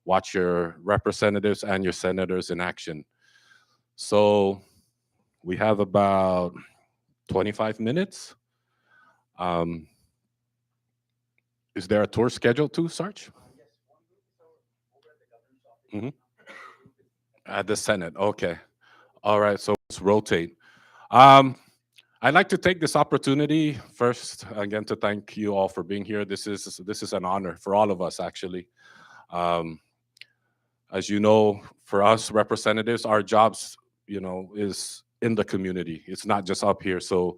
watch your representatives and your senators in action. So we have about 25 minutes. Um, is there a tour scheduled too, Sarge? Hmm. At the Senate, okay. All right, so let's rotate. Um, I'd like to take this opportunity first again to thank you all for being here. This is an honor for all of us, actually. Um, as you know, for us representatives, our jobs, is in the community. It's not just up here. So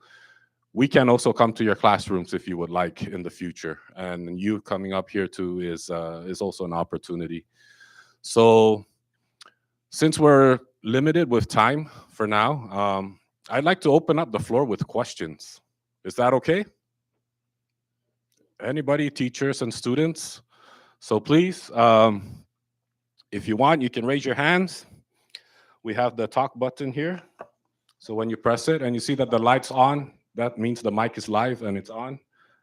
we can also come to your classrooms if you would like in the future, and you coming up here too is also an opportunity. So since we're limited with time for now, I'd like to open up the floor with questions. Is that okay? Anybody, teachers and students? So please, if you want, you can raise your hands. We have the talk button here. So when you press it and you see that the light's on, that means the mic is live and it's on.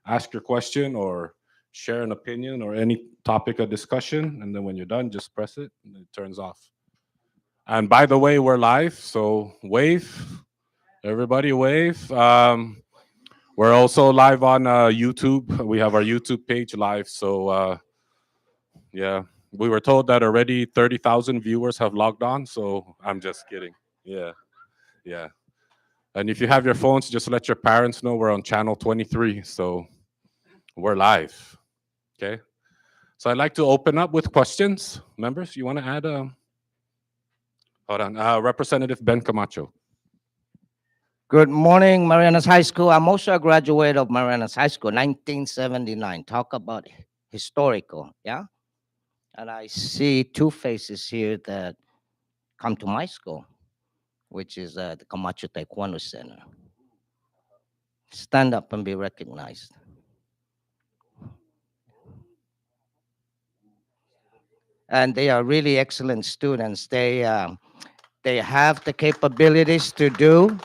Ask your question or share an opinion or any topic of discussion. And then when you're done, just press it and it turns off. And by the way, we're live, so wave. Everybody wave. We're also live on YouTube. We have our YouTube page live. So yeah, we were told that already 30,000 viewers have logged on. So I'm just kidding. Yeah, yeah. And if you have your phones, just let your parents know we're on channel 23. So we're live. Okay. So I'd like to open up with questions. Members, you want to add? Hold on. Representative Ben Camacho. Good morning, Marianas High School. I'm also a graduate of Marianas High School, 1979. Talk about historical, yeah? And I see two faces here that come to my school, which is the Camacho Taekwondo Center. Stand up and be recognized. And they are really excellent students. They have the capabilities to do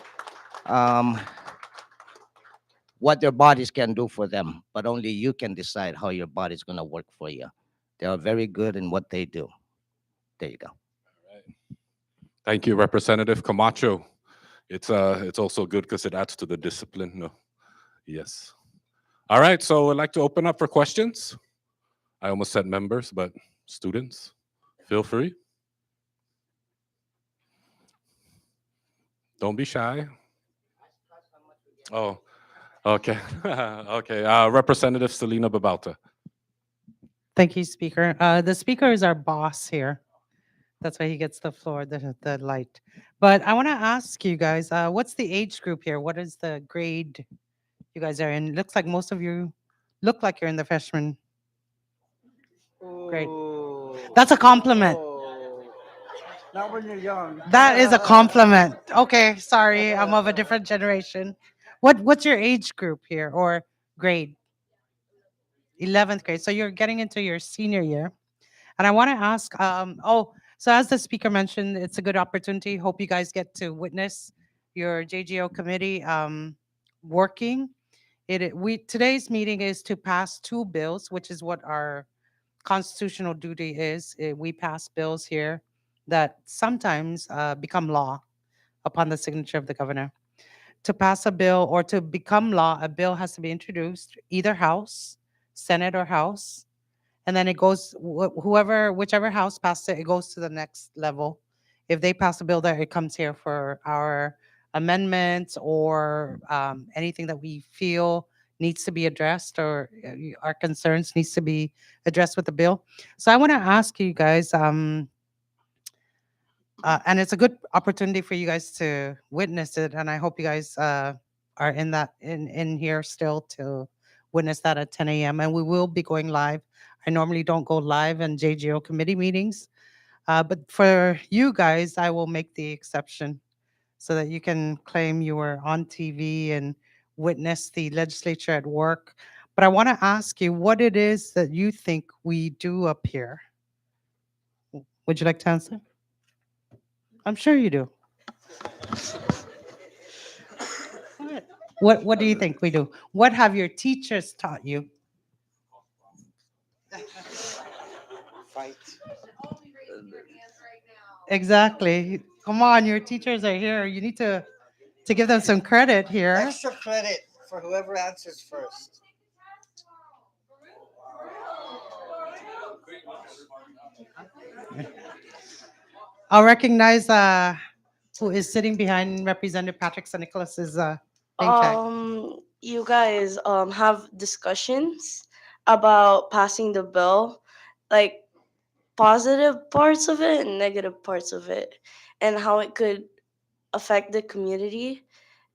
what their bodies can do for them, but only you can decide how your body's going to work for you. They are very good in what they do. There you go. Thank you, Representative Camacho. It's also good because it adds to the discipline. No, yes. All right, so I'd like to open up for questions. I almost said members, but students, feel free. Don't be shy. Oh, okay, okay. Representative Selena Babalta. Thank you, Speaker. The Speaker is our boss here. That's why he gets the floor, the light. But I want to ask you guys, what's the age group here? What is the grade you guys are in? Looks like most of you look like you're in the freshman grade. That's a compliment. Not when you're young. That is a compliment. Okay, sorry, I'm of a different generation. What's your age group here or grade? 11th grade. So you're getting into your senior year. And I want to ask, so as the speaker mentioned, it's a good opportunity. Hope you guys get to witness your JGO committee working. Today's meeting is to pass two bills, which is what our constitutional duty is. We pass bills here that sometimes become law upon the signature of the governor. To pass a bill or to become law, a bill has to be introduced, either House, Senate, or House, and then it goes whichever house passed it, it goes to the next level. If they pass a bill there, it comes here for our amendments or anything that we feel needs to be addressed or our concerns needs to be addressed with the bill. So I want to ask you guys, and it's a good opportunity for you guys to witness it, and I hope you guys are in here still to witness that at 10 a.m. and we will be going live. I normally don't go live in JGO committee meetings, but for you guys, I will make the exception so that you can claim you were on TV and witness the legislature at work. But I want to ask you what it is that you think we do up here. Would you like to answer? I'm sure you do. What do you think we do? What have your teachers taught you? Fight. Exactly. Come on, your teachers are here. You need to give them some credit here. Extra credit for whoever answers first. I'll recognize who is sitting behind Representative Patrick St. Nicholas's name tag. You guys have discussions about passing the bill, like positive parts of it and negative parts of it, and how it could affect the community,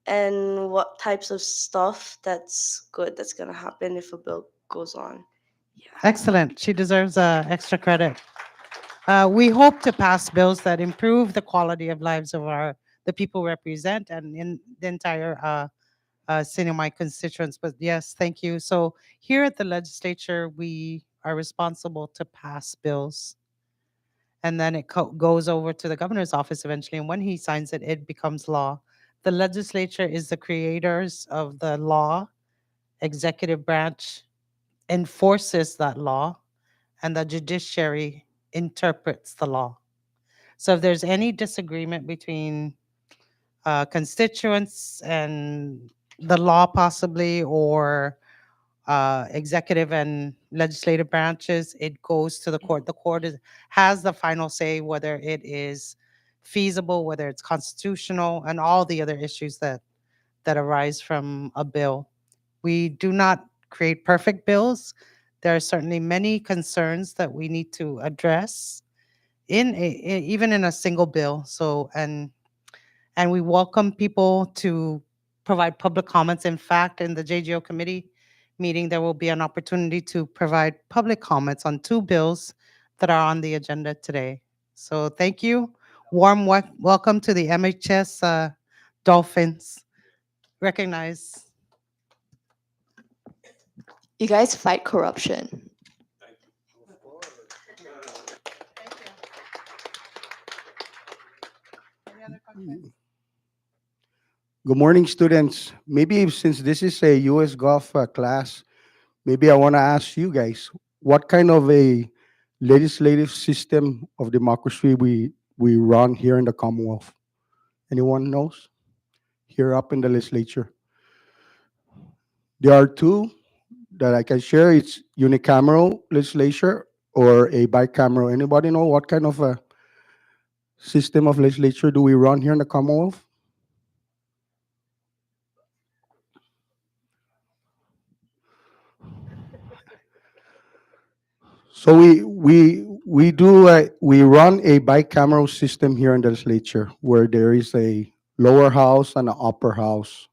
and what types of stuff that's good that's gonna happen if a bill goes on. Yeah. Excellent. She deserves extra credit. We hope to pass bills that improve the quality of lives of the people we represent and in the entire city of my constituents. But yes, thank you. So here at the legislature, we are responsible to pass bills, and then it goes over to the governor's office eventually. And when he signs it, it becomes law. The legislature is the creators of the law. Executive branch enforces that law, and the judiciary interprets the law. So if there's any disagreement between constituents and the law, possibly, or executive and legislative branches, it goes to the court. The court has the final say whether it is feasible, whether it's constitutional, and all the other issues that arise from a bill. We do not create perfect bills. There are certainly many concerns that we need to address even in a single bill. So and we welcome people to provide public comments. In fact, in the JGO committee meeting, there will be an opportunity to provide public comments on two bills that are on the agenda today. So thank you. Warm welcome to the MHS Dolphins. Recognize. You guys fight corruption. Good morning, students. Maybe since this is a US Golf class, maybe I want to ask you guys what kind of a legislative system of democracy we run here in the Commonwealth. Anyone knows? Here up in the legislature, there are two that I can share. It's unicameral legislature or a bicameral. Anybody know what kind of a system of legislature do we run here in the Commonwealth? So we run a bicameral system here in the legislature where there is a lower house and an upper house.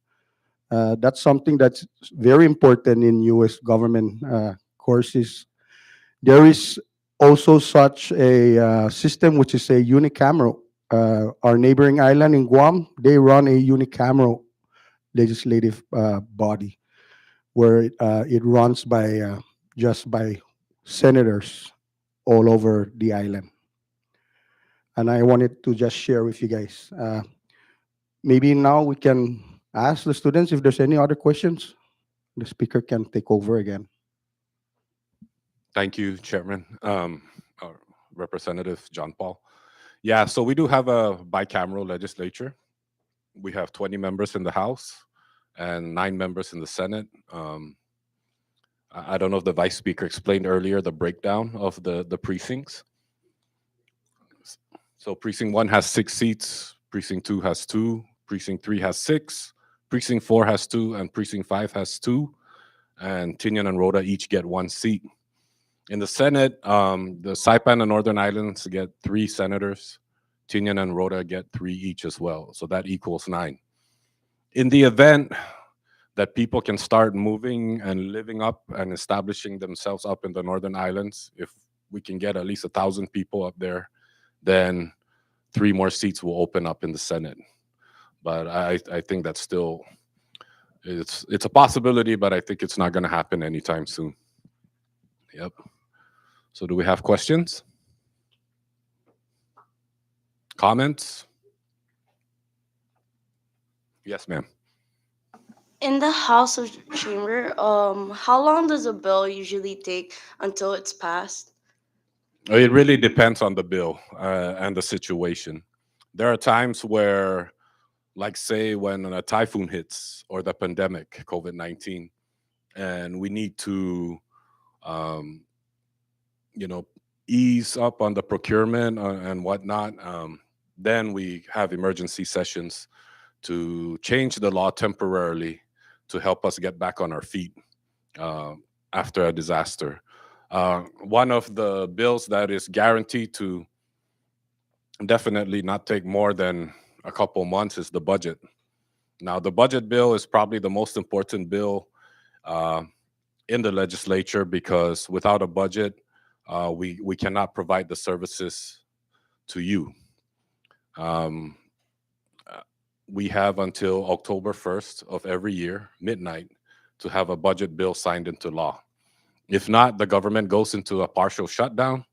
That's something that's very important in U.S. government courses. There is also such a system which is a unicameral. Our neighboring island in Guam, they run a unicameral legislative body where it runs by just by senators all over the island. And I wanted to just share with you guys. Maybe now we can ask the students if there's any other questions. The speaker can take over again. Thank you, Chairman, Representative John Paul. Yeah, so we do have a bicameral legislature. We have 20 members in the House and 9 members in the Senate. I don't know if the Vice Speaker explained earlier the breakdown of the precincts. So Precinct 1 has 6 seats, Precinct 2 has 2, Precinct 3 has 6, Precinct 4 has 2, and Precinct 5 has 2. And Tinian and Rhoda each get 1 seat. In the Senate, the Saipan and Northern Islands get 3 senators. Tinian and Rhoda get 3 each as well. So that equals 9. In the event that people can start moving and living up and establishing themselves up in the Northern Islands, if we can get at least 1,000 people up there, then 3 more seats will open up in the Senate. But I think that's still, it's a possibility, but I think it's not going to happen anytime soon. Yep. So do we have questions? Comments? Yes, ma'am. In the House of Chamber, how long does a bill usually take until it's passed? It really depends on the bill and the situation. There are times where, like, say, when a typhoon hits or the pandemic, COVID-19, and we need to, um, you know, ease up on the procurement and whatnot, then we have emergency sessions to change the law temporarily to help us get back on our feet uh, after a disaster. One of the bills that is guaranteed to definitely not take more than a couple months is the budget. Now, the budget bill is probably the most important bill uh, in the legislature because without a budget, we cannot provide the services to you. Um, uh, we have until October 1st of every year, midnight, to have a budget bill signed into law. If not, the government goes into a partial shutdown.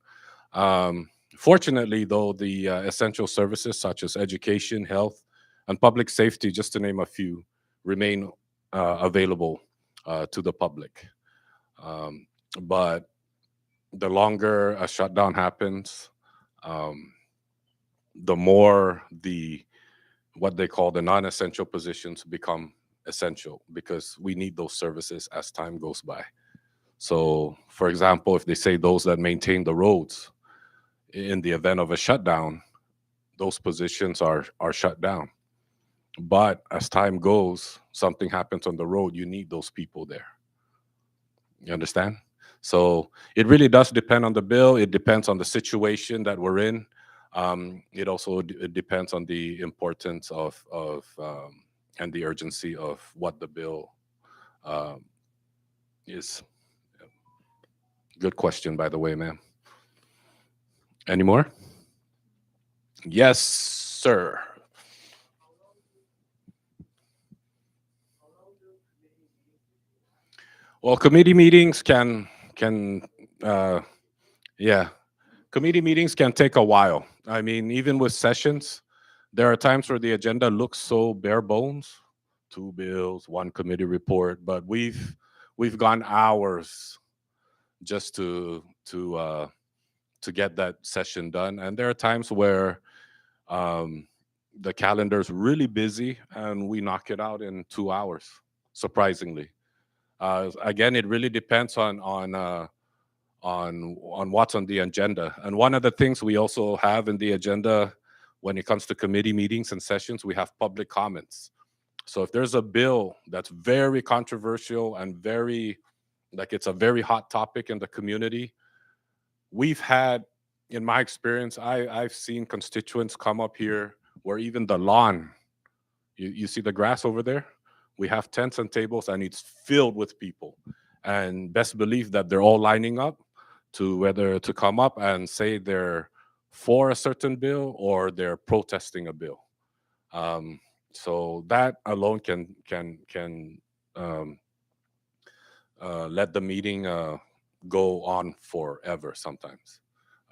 Um, Fortunately, though, the essential services such as education, health, and public safety, just to name a few, remain available to the public. Um, but the longer a shutdown happens, um, the more the what they call the non-essential positions become essential because we need those services as time goes by. So, for example, if they say those that maintain the roads in the event of a shutdown, those positions are shut down. But as time goes, something happens on the road, you need those people there. You understand? So it really does depend on the bill. It depends on the situation that we're in. It also it depends on the importance of and the urgency of what the bill um, is. Good question, by the way, ma'am. Any more? Yes, sir. Well, committee meetings can uh, yeah, committee meetings can take a while. I mean, even with sessions, there are times where the agenda looks so bare bones, two bills, one committee report, but we've gone hours just to get that session done. And there are times where um, the calendar's really busy and we knock it out in 2 hours, surprisingly. Again, it really depends on what's on the agenda. And one of the things we also have in the agenda when it comes to committee meetings and sessions, we have public comments. So if there's a bill that's very controversial and very like it's a very hot topic in the community, we've had, in my experience, I've seen constituents come up here where even the lawn, you see the grass over there? We have tents and tables and it's filled with people. And best believe that they're all lining up to whether to come up and say they're for a certain bill or they're protesting a bill. Um, so that alone can um, let the meeting go on forever sometimes.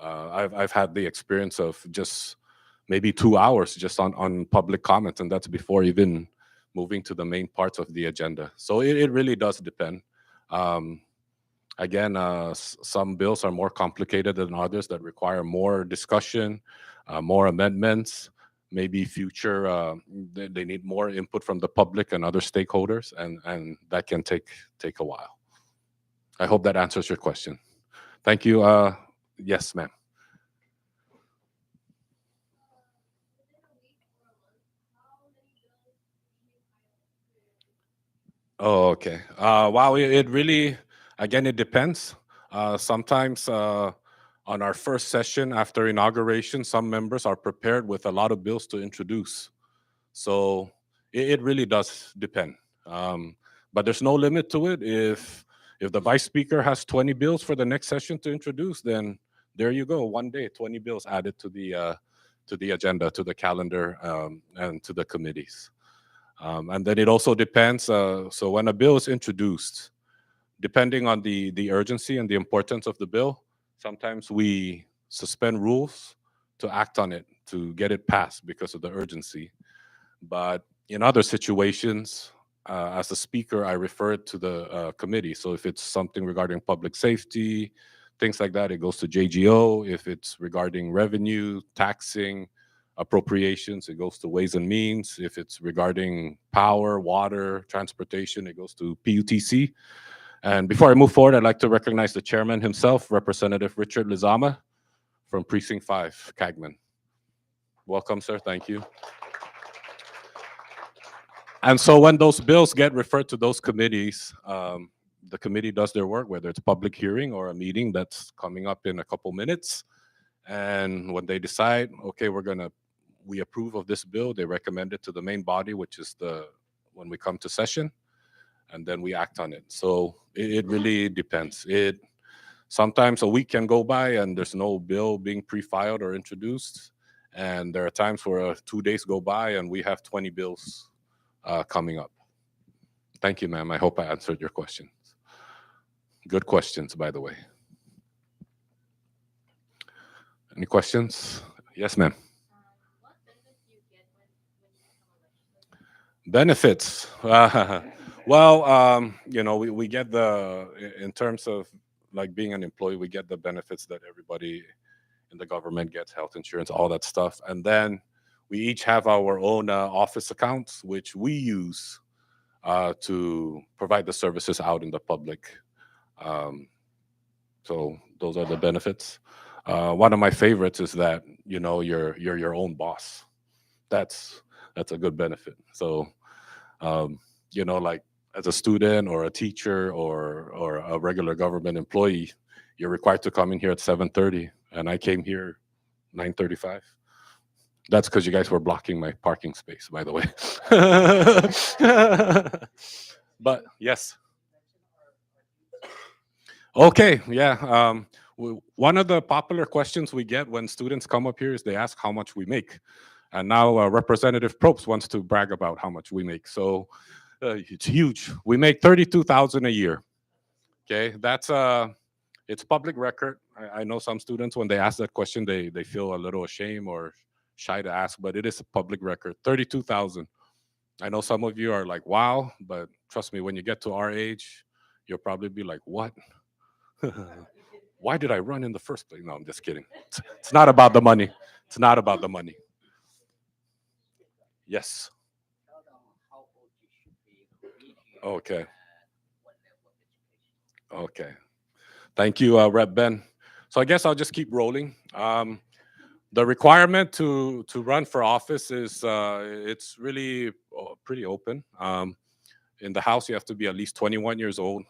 I've had the experience of just maybe 2 hours just on public comment, and that's before even moving to the main parts of the agenda. So it really does depend. Um, Again, some bills are more complicated than others that require more discussion, more amendments, maybe future, they need more input from the public and other stakeholders, and that can take a while. I hope that answers your question. Thank you. Yes, ma'am. Oh, okay. Wow, it really, again, it depends. Sometimes on our first session after inauguration, some members are prepared with a lot of bills to introduce. So it really does depend. Um, but there's no limit to it. If the vice speaker has 20 bills for the next session to introduce, then there you go. One day, 20 bills added to the agenda, to the calendar, and to the committees. And then it also depends. So when a bill is introduced, depending on the urgency and the importance of the bill, sometimes we suspend rules to act on it to get it passed because of the urgency. But in other situations, as a speaker, I refer it to the committee. So if it's something regarding public safety, things like that, it goes to JGO. If it's regarding revenue, taxing, appropriations, it goes to Ways and Means. If it's regarding power, water, transportation, it goes to PUTC. And before I move forward, I'd like to recognize the chairman himself, Representative Richard Lizama from Precinct 5, Cagman. Welcome, sir. Thank you. And so when those bills get referred to those committees, the committee does their work, whether it's public hearing or a meeting that's coming up in a couple minutes. And when they decide, okay, we approve of this bill, they recommend it to the main body, which is when we come to session, and then we act on it. So it really depends. Sometimes a week can go by and there's no bill being pre-filed or introduced. And there are times where 2 days go by and we have 20 bills coming up. Thank you, ma'am. I hope I answered your questions. Good questions, by the way. Any questions? Yes, ma'am. Benefits. Well, we get in terms of like being an employee, we get the benefits that everybody in the government gets, health insurance, all that stuff. And then we each have our own office accounts, which we use to provide the services out in the public. So those are the benefits. One of my favorites is that you're your own boss. That's a good benefit. So like as a student or a teacher or a regular government employee, you're required to come in here at 7:30, and I came here 9:35. That's because you guys were blocking my parking space, by the way. But yes. Okay, yeah. One of the popular questions we get when students come up here is they ask how much we make. And now Representative Probst wants to brag about how much we make. So it's huge. We make $32,000 a year. Okay, that's it's public record. I know some students, when they ask that question, they feel a little ashamed or shy to ask, but it is a public record. 32,000. I know some of you are like, wow, but trust me, when you get to our age, you'll probably be like, what? Why did I run in the first place? No, I'm just kidding. It's not about the money. It's not about the money. Yes. Okay. Okay. Thank you, Rep. Ben. So I guess I'll just keep rolling. The requirement to run for office is it's really pretty open. In the House, you have to be at least 21 years old.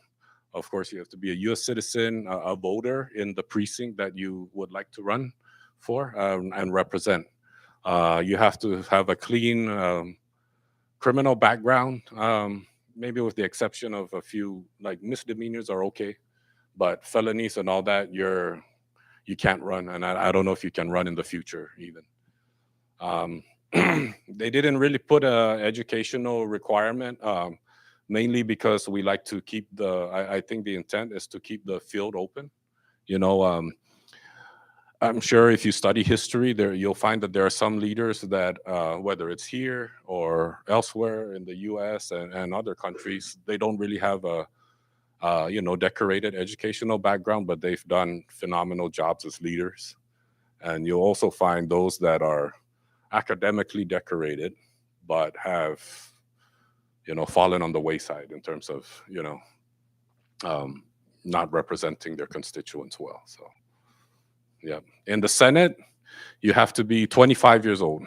Of course, you have to be a U.S. citizen, a voter in the precinct that you would like to run for and represent. You have to have a clean criminal background, maybe with the exception of a few like misdemeanors are okay, but felonies and all that, you can't run, and I don't know if you can run in the future even. They didn't really put a educational requirement, mainly because we like to keep I think the intent is to keep the field open. I'm sure if you study history, you'll find that there are some leaders that, whether it's here or elsewhere in the U.S. and other countries, they don't really have a decorated educational background, but they've done phenomenal jobs as leaders. And you'll also find those that are academically decorated, but have, fallen on the wayside in terms of, not representing their constituents well. So, yeah. In the Senate, you have to be 25 years old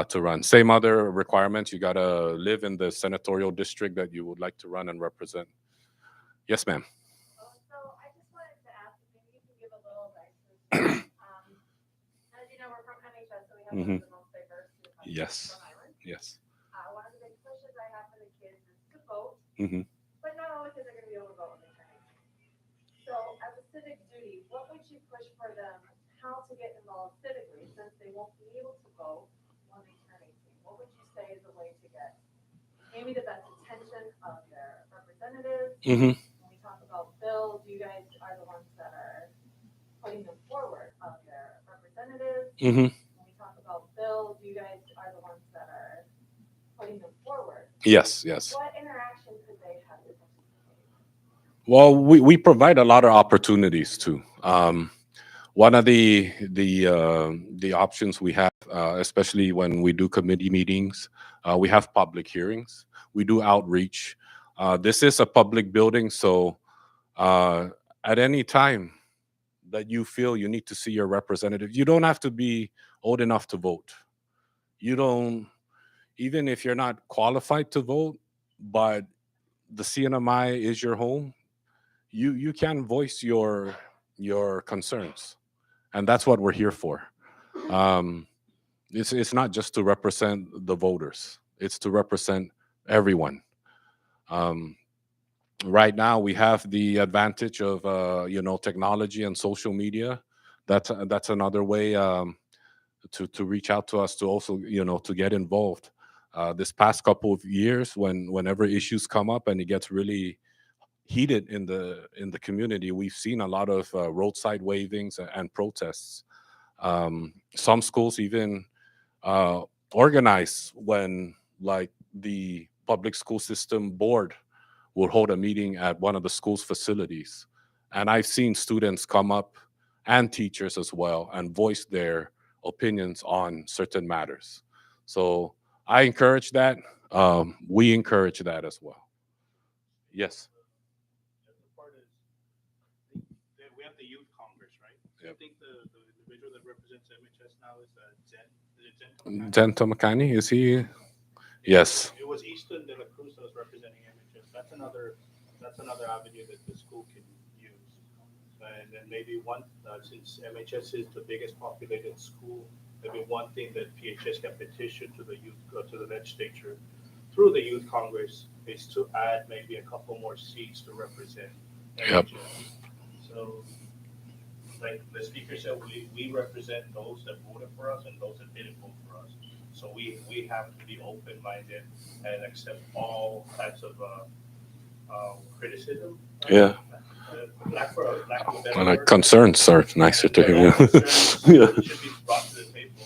to run. Same other requirements. You got to live in the senatorial district that you would like to run and represent. Yes, ma'am. So I just wanted to ask if maybe you can give a little backstory. As you know, we're from NHS, so we have one of the most diverse populations Yes. on island. Yes. One of the big pushes I have for the kids is to vote, Mm-hmm. but not all the kids are going to be able to vote when they turn 18. So as a civic duty, what would you push for them how to get involved civically since they won't be able to vote when they turn 18? What would you say is a way to get maybe the best intention of their representatives? Mm-hmm. Talk about bills, you guys are the ones that are putting them forward of their representatives. Mm-hmm. When we talk about bills, you guys are the ones that are putting them forward. Yes, yes. What interaction could they have with them? Well, we provide a lot of opportunities too. One of the options we have, especially when we do committee meetings, we have public hearings. We do outreach. This is a public building, so uh, at any time that you feel you need to see your representative, you don't have to be old enough to vote. You don't, even if you're not qualified to vote, but the CNMI is your home, you can voice your concerns, and that's what we're here for. Um, it's not just to represent the voters; it's to represent everyone. Um, right now, we have the advantage of technology and social media. That's another way to reach out to us, to also to get involved. This past couple of years, whenever issues come up and it gets really heated in the community, we've seen a lot of roadside wavings and protests. Some schools even uh, organize when, like, the public school system board will hold a meeting at one of the school's facilities, and I've seen students come up, and teachers as well, and voice their opinions on certain matters. So I encourage that. We encourage that as well. Yes. The part is, we have the youth congress, right? I Yep. think the individual that represents MHS now is Zen. Is it Zen Tomakani? Jen Tomakani, is he? Yes. It was Easton de la Cruz that was representing MHS. That's another avenue that the school can use. And then maybe one, since MHS is the biggest populated school, maybe one thing that PHS can petition to the youth, to the legislature through the youth congress is to add maybe a couple more seats to represent Yep. MHS. So, like the speaker said, we represent those that voted for us and those that didn't vote for us. So we have to be open-minded and accept all types of criticism. Yeah. Lack of a better And word. concerns are nicer to Yeah, hear. concerns Yeah. should be brought to the table.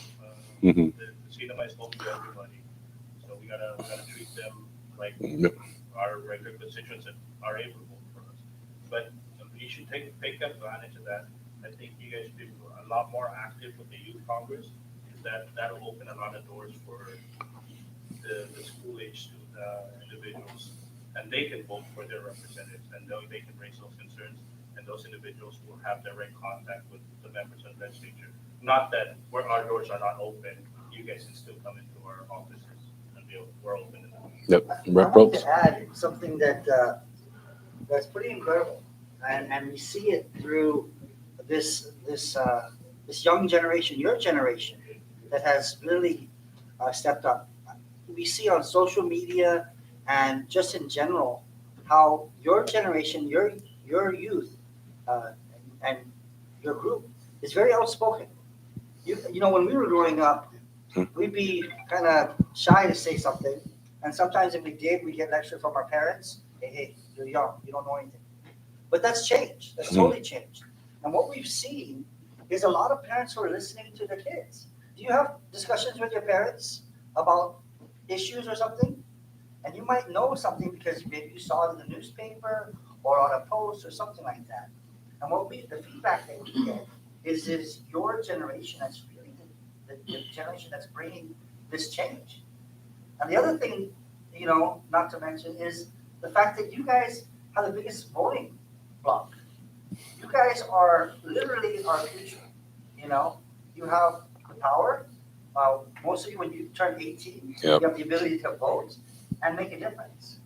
Mhm. The cinema is home to everybody, so we gotta treat them like Yep. our regular constituents that are able to vote for us. But you should take advantage of that. I think you guys should be a lot more active with the youth congress. Is that'll open a lot of doors for the school age individuals, and they can vote for their representatives, and they can raise those concerns, and those individuals will have direct contact with the members of the legislature. Not that where our doors are not open, you guys can still come into our offices and we're open to that. Yep. I Rep want to Ropes. add something that's pretty incredible, and we see it through this young generation, your generation, that has really stepped up. We see on social media and just in general how your generation, your youth, and your group is very outspoken. You know, when we were growing up, we'd be kind of shy to say something, and sometimes if we did, we get lecture from our parents. Hey, you're young, you don't know anything. But that's changed. That's totally changed. And what we've seen is a lot of parents who are listening to their kids. Do you have discussions with your parents about issues or something? And you might know something because maybe you saw it in the newspaper or on a post or something like that. And the feedback that we get is your generation that's really the generation that's bringing this change. And the other thing, not to mention, is the fact that you guys have the biggest voting block. You guys are literally our future. You know, you have the power. Most of you, when you turn 18, Yep. you have the ability to vote and make a difference.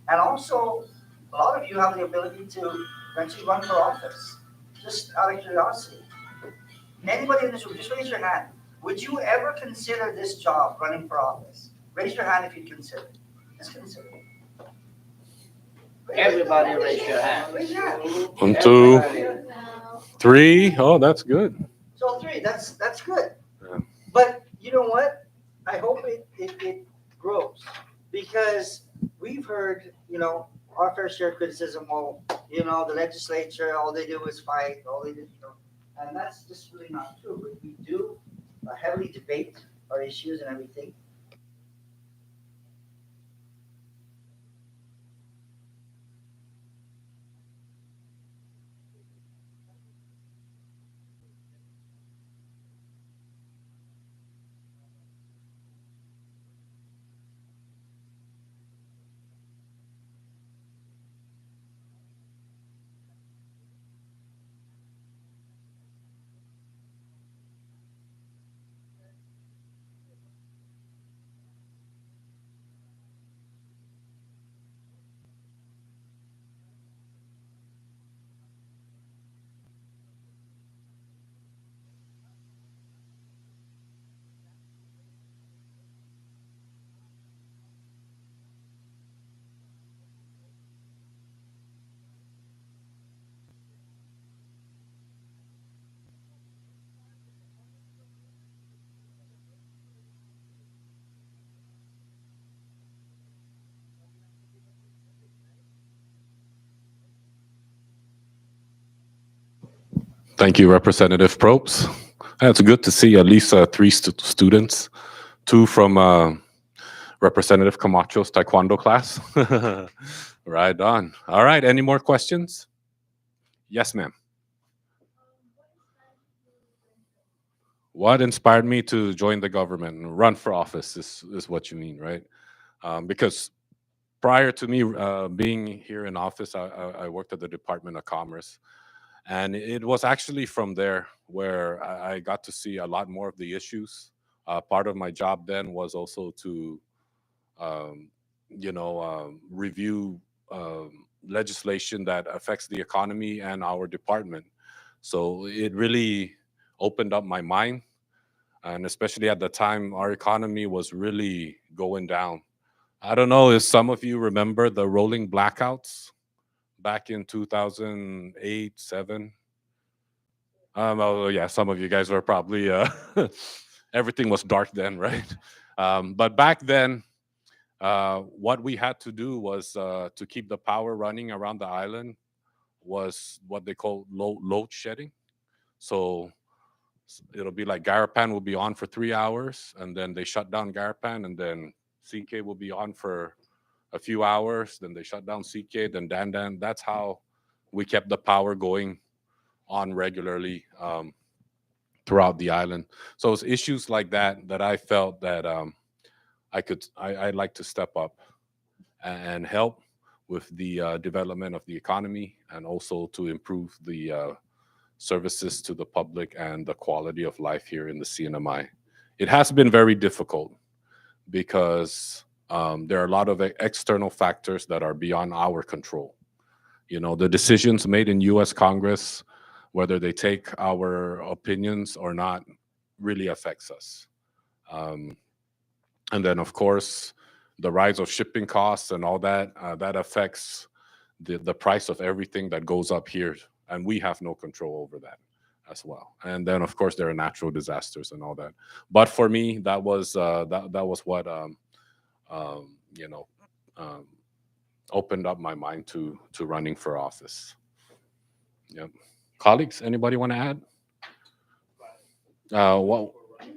And also, a lot of you have the ability to eventually run for office. Just out of curiosity, anybody in this room, just raise your hand. Would you ever consider this job, running for office? Raise your hand if you'd consider it. Just consider it. Everybody raise your hand. Raise your hand. 1, 2, Everybody. 3. Oh, that's good. So three, that's good. Yeah. But you know what? I hope it grows because we've heard, our fair share of criticism. Well, the legislature, all they do is fight, all they do, and that's just really not true. But we do heavily debate our issues and everything. Thank you, Representative Probst. It's good to see at least three students, two from Representative Camacho's Taekwondo class. Right on. All right. Any more questions? Yes, ma'am. What inspired me to join the government and run for office is what you mean, right? Because prior to me being here in office, I worked at the Department of Commerce. And it was actually from there where I got to see a lot more of the issues. Part of my job then was also to, um, review legislation that affects the economy and our department. So it really opened up my mind. And especially at the time, our economy was really going down. I don't know if some of you remember the rolling blackouts back in 2008, 7. Oh yeah, some of you guys were probably everything was dark then, right? But back then, what we had to do was to keep the power running around the island was what they call load shedding. So it'll be like Garapan will be on for 3 hours, and then they shut down Garapan, and then CK will be on for a few hours, then they shut down CK, then Dan. That's how we kept the power going on regularly. Throughout the island. So it's issues like that that I felt that I'd like to step up and help with the development of the economy and also to improve the services to the public and the quality of life here in the CNMI. It has been very difficult because there are a lot of external factors that are beyond our control. You know, the decisions made in US Congress, whether they take our opinions or not, really affects us. Um, and then, of course, the rise of shipping costs and all that, that affects the price of everything that goes up here. And we have no control over that as well. And then, of course, there are natural disasters and all that. But for me, that was that was what you know um, opened up my mind to running for office. Yep. Colleagues, anybody want to add? What?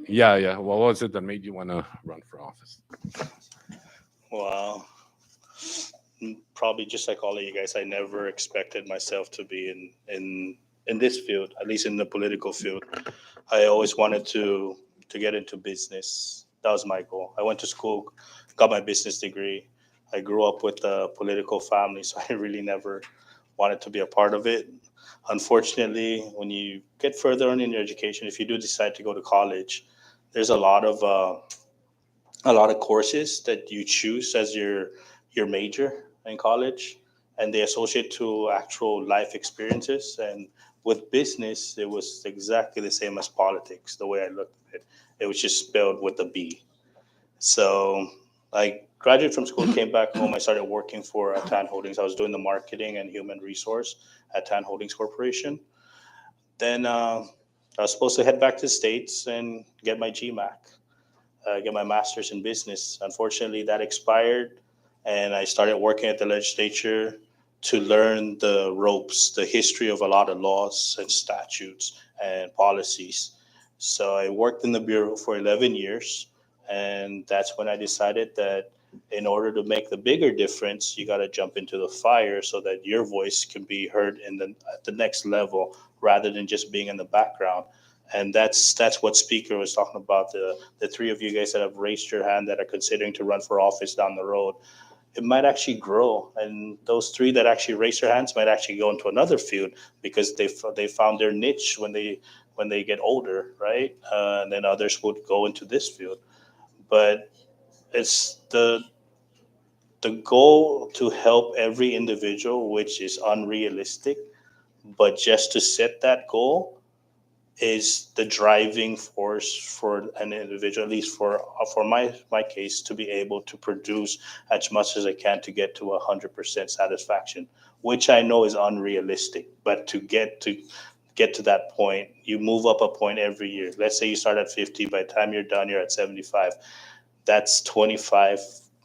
Yeah, yeah. What was it that made you want to run for office? Well, probably just like all of you guys, I never expected myself to be in this field, at least in the political field. I always wanted to get into business. That was my goal. I went to school, got my business degree. I grew up with a political family, so I really never wanted to be a part of it. Unfortunately, when you get further on in your education, if you do decide to go to college, there's a lot of courses that you choose as your major in college, and they associate to actual life experiences. And with business, it was exactly the same as politics. The way I looked at it, it was just spelled with a B. So I graduated from school, came back home. I started working for Tan Holdings. I was doing the marketing and human resource at Tan Holdings Corporation. Then I was supposed to head back to the States and get my GMAC, get my master's in business. Unfortunately, that expired, and I started working at the legislature to learn the ropes, the history of a lot of laws and statutes and policies. So I worked in the Bureau for 11 years, and that's when I decided that in order to make the bigger difference, you got to jump into the fire so that your voice can be heard at the next level rather than just being in the background. And that's what speaker was talking about, the three of you guys that have raised your hand that are considering to run for office down the road. It might actually grow, and those three that actually raise their hands might actually go into another field because they found their niche when they get older, right? And then others would go into this field. But it's the goal to help every individual, which is unrealistic, but just to set that goal is the driving force for an individual, at least for my case, to be able to produce as much as I can to get to 100% satisfaction, which I know is unrealistic. But to get to that point, you move up a point every year. Let's say you start at 50. By the time you're done, you're at 75. That's 25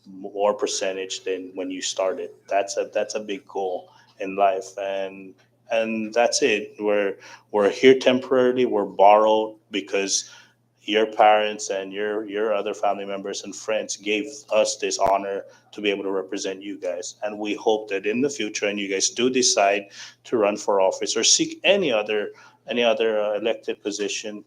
more percentage than when you started. That's a big goal in life, and and that's it. We're here temporarily. We're borrowed because your parents and your other family members and friends gave us this honor to be able to represent you guys. And we hope that in the future, and you guys do decide to run for office or seek any other elected position,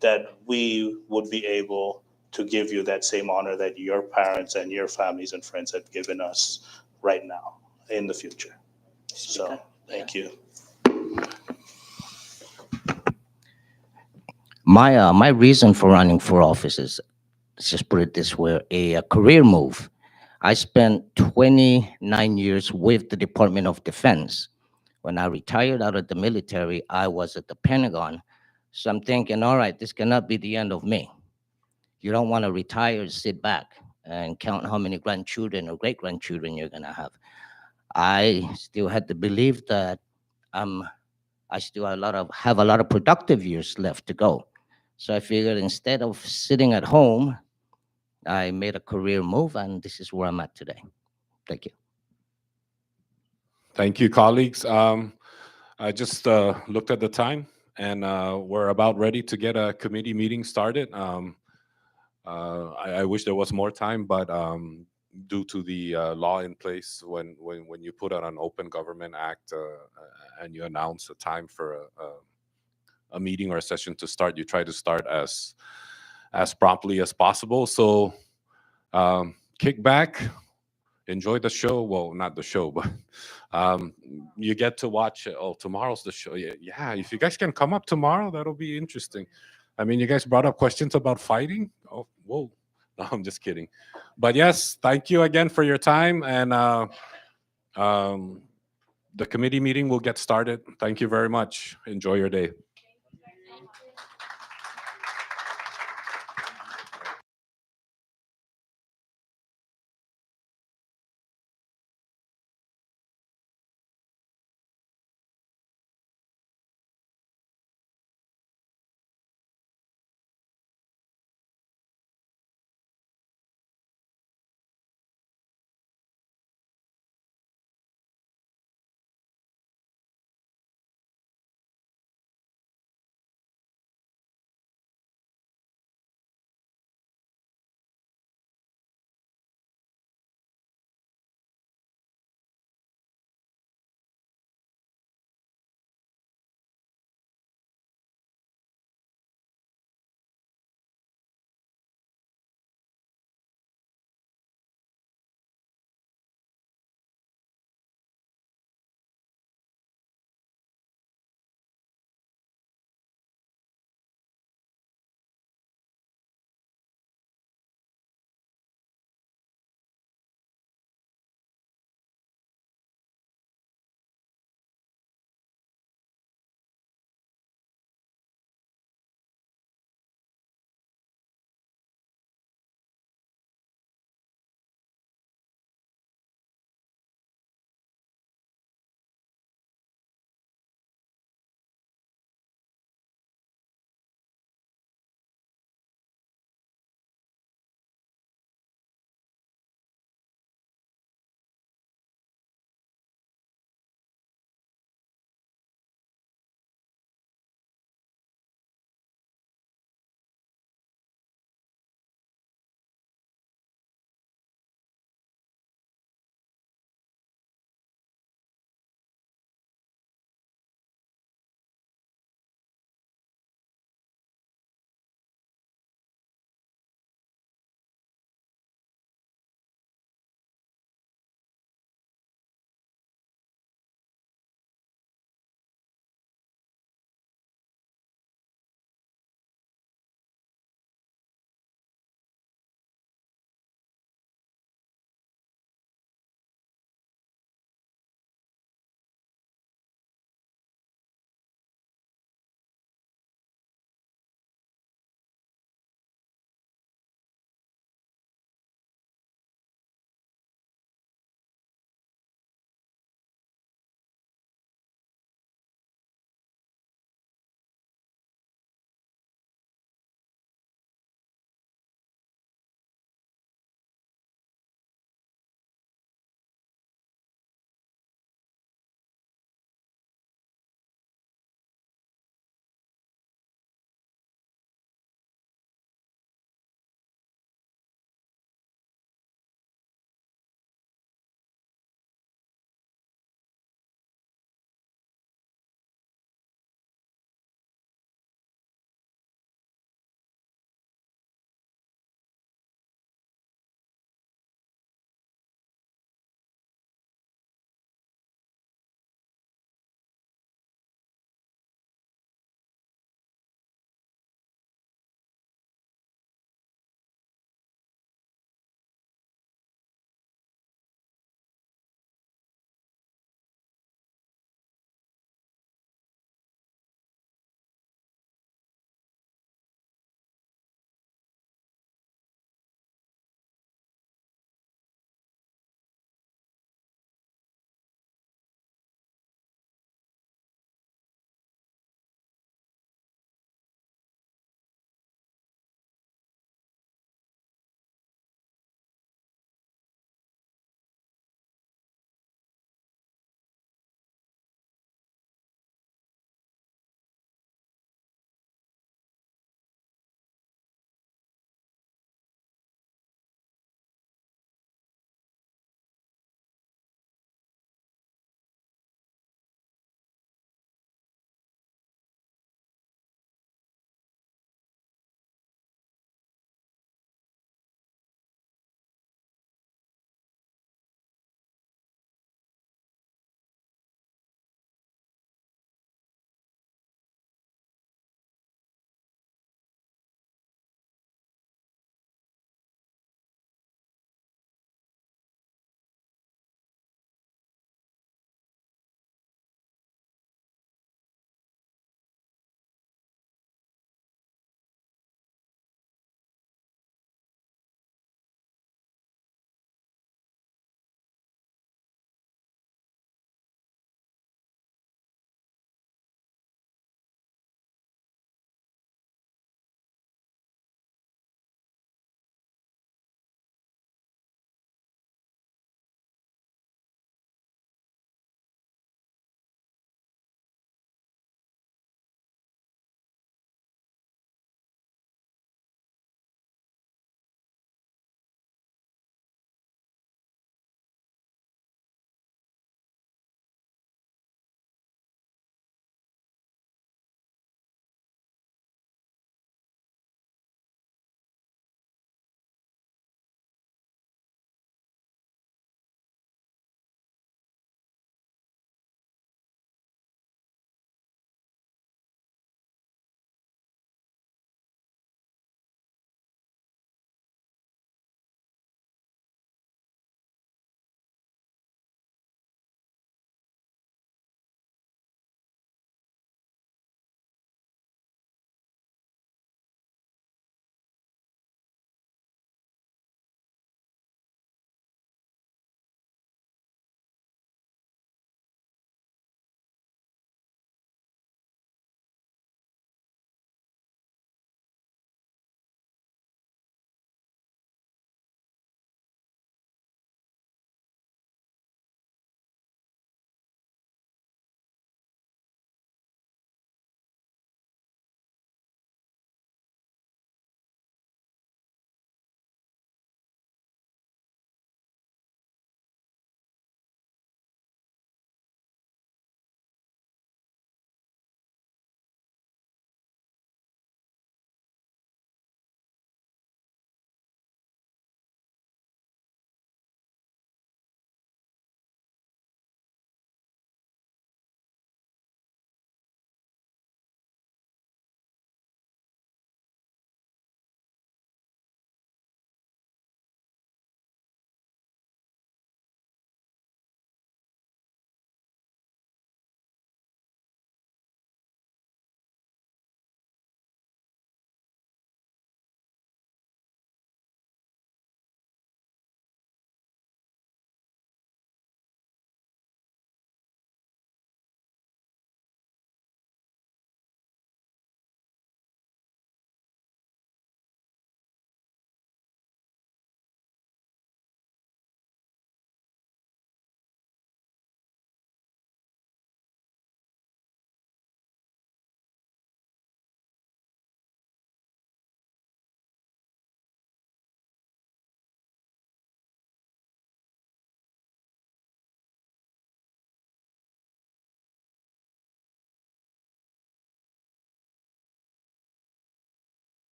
that we would be able to give you that same honor that your parents and your families and friends have given us right now in the future. So thank you. My reason for running for office is, let's just put it this way, a career move. I spent 29 years with the Department of Defense. When I retired out of the military, I was at the Pentagon. So I'm thinking, all right, this cannot be the end of me. You don't want to retire, sit back and count how many grandchildren or great grandchildren you're going to have. I still had to believe that um, I still have a lot of productive years left to go. So I figured instead of sitting at home, I made a career move, and this is where I'm at today. Thank you. Thank you, colleagues. I just looked at the time, and we're about ready to get a committee meeting started. I wish there was more time, but due to the law in place, when you put out an open government act and you announce a time for a meeting or a session to start, you try to start as promptly as possible. So kick back, enjoy the show. Well, not the show, but um, you get to watch. Oh, tomorrow's the show. Yeah, yeah. If you guys can come up tomorrow, that'll be interesting. I mean, you guys brought up questions about fighting. Oh, whoa. No, I'm just kidding. But yes, thank you again for your time. And um, the committee meeting will get started. Thank you very much. Enjoy your day.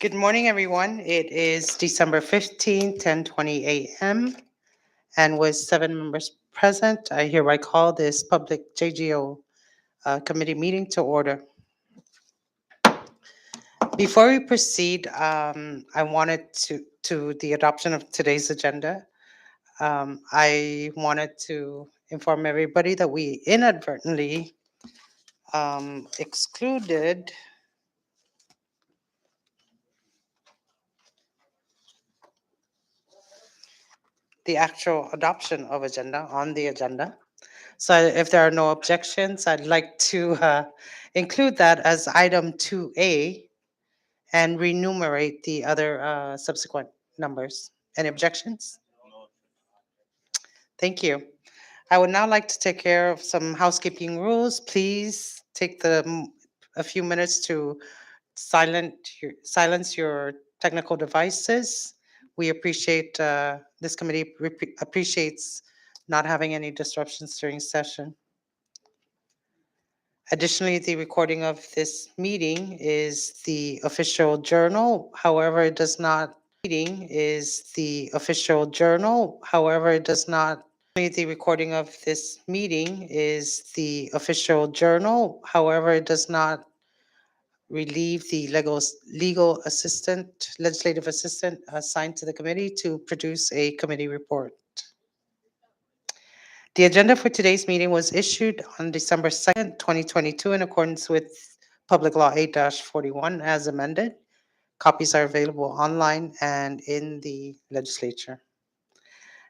Good morning, everyone. It is December 15th, 10:20 a.m. And with 7 members present, I hereby call this public JGO committee meeting to order. Before we proceed, I wanted to the adoption of today's agenda. I wanted to inform everybody that we inadvertently excluded the actual adoption of agenda on the agenda. So if there are no objections, I'd like to include that as item 2A and remunerate the other subsequent numbers. Any objections? Thank you. I would now like to take care of some housekeeping rules. Please take a few minutes to silence your technical devices. We appreciate, this committee appreciates not having any disruptions during session. Additionally, the recording of this meeting is the official journal. However, it does not, meeting is the official journal. However, it does not, the recording of this meeting is the official journal. However, it does not relieve the legal assistant, legislative assistant assigned to the committee to produce a committee report. The agenda for today's meeting was issued on December 2nd, 2022, in accordance with Public Law 8-41 as amended. Copies are available online and in the legislature.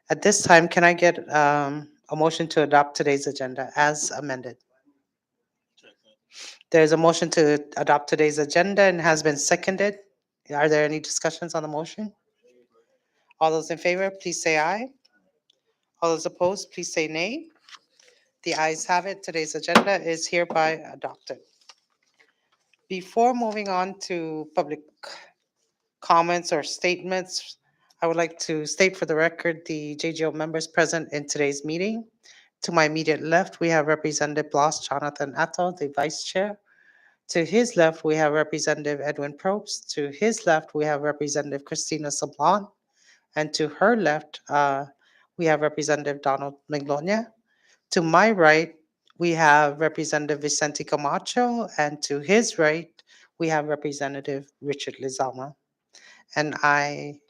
At this time, can I get a motion to adopt today's agenda as amended? There's a motion to adopt today's agenda and has been seconded. Are there any discussions on the motion? All those in favor, please say aye. All those opposed, please say nay. The ayes have it. Today's agenda is hereby adopted. Before moving on to public comments or statements, I would like to state for the record the JGO members present in today's meeting. To my immediate left, we have Representative Blas Jonathan Attal, the Vice Chair. To his left, we have Representative Edwin Probst. To his left, we have Representative Christina Sablan. And to her left, we have Representative Donald Miglonia. To my right, we have Representative Vicente Camacho, and to his right, we have Representative Richard Lizama. And I,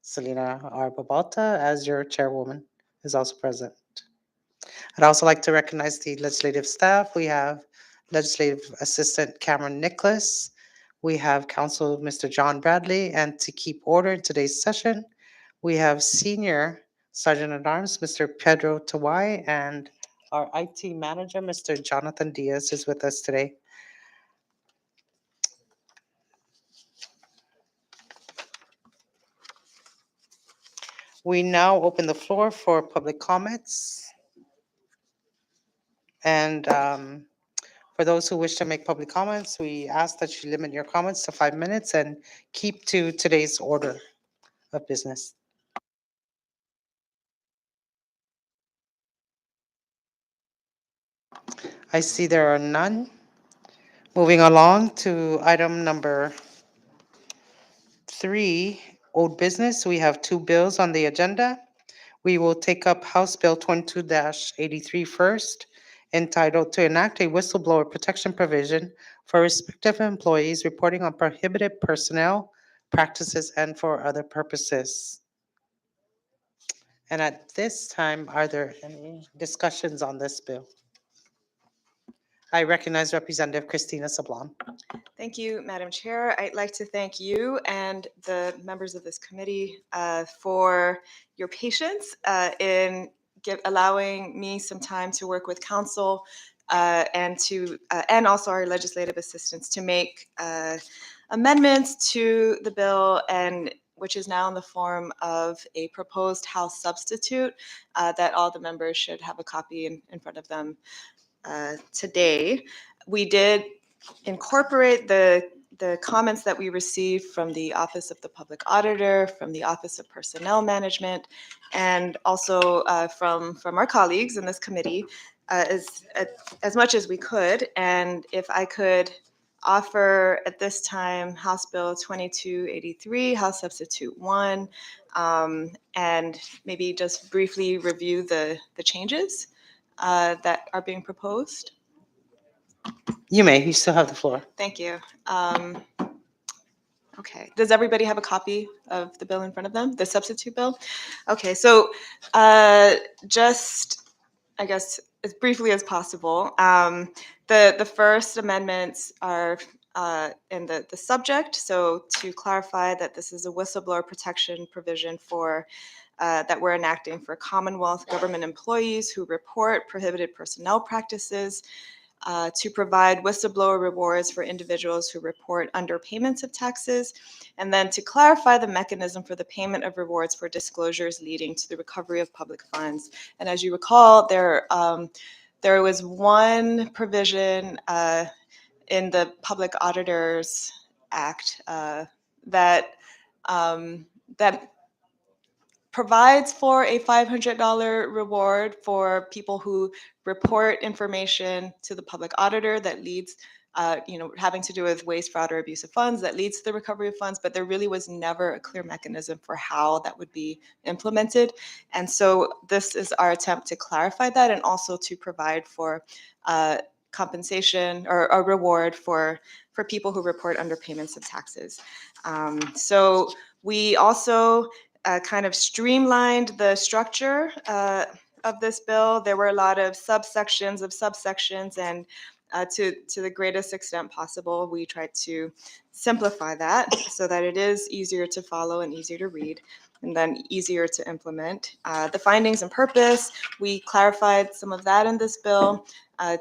Selena R. Babalta, as your chairwoman, is also present. I'd also like to recognize the legislative staff. We have Legislative Assistant Cameron Nicholas. We have Counsel Mr. John Bradley, and to keep order in today's session, we have Senior Sergeant at Arms, Mr. Pedro Tawai, and our IT Manager, Mr. Jonathan Diaz, is with us today. We now open the floor for public comments. And for those who wish to make public comments, we ask that you limit your comments to 5 minutes and keep to today's order of business. I see there are none. Moving along to item number 3, old business. We have 2 bills on the agenda. We will take up House Bill 22-83 first, entitled to enact a whistleblower protection provision for respective employees reporting on prohibited personnel practices and for other purposes. And at this time, are there any discussions on this bill? I recognize Representative Christina Sablan. Thank you, Madam Chair. I'd like to thank you and the members of this committee for your patience in allowing me some time to work with council and also our legislative assistants to make amendments to the bill, and which is now in the form of a proposed House substitute that all the members should have a copy in front of them today. We did incorporate the comments that we received from the Office of the Public Auditor, from the Office of Personnel Management, and also from our colleagues in this committee as much as we could. And if I could offer at this time House Bill 2283, House Substitute 1, and maybe just briefly review the changes that are being proposed. You may. You still have the floor. Thank you. Okay, does everybody have a copy of the bill in front of them, the substitute bill? Okay, so just, I guess, as briefly as possible, the first amendments are in the subject, so to clarify that this is a whistleblower protection provision for that we're enacting for Commonwealth government employees who report prohibited personnel practices, to provide whistleblower rewards for individuals who report underpayments of taxes, and then to clarify the mechanism for the payment of rewards for disclosures leading to the recovery of public funds. And as you recall, there was one provision in the Public Auditors Act that that provides for a $500 reward for people who report information to the public auditor that leads, having to do with waste, fraud, or abuse of funds that leads to the recovery of funds, but there really was never a clear mechanism for how that would be implemented. And so this is our attempt to clarify that and also to provide for compensation or a reward for people who report underpayments of taxes. So we also kind of streamlined the structure of this bill. There were a lot of subsections, and to the greatest extent possible, we tried to simplify that so that it is easier to follow and easier to read, and then easier to implement. The findings and purpose, we clarified some of that in this bill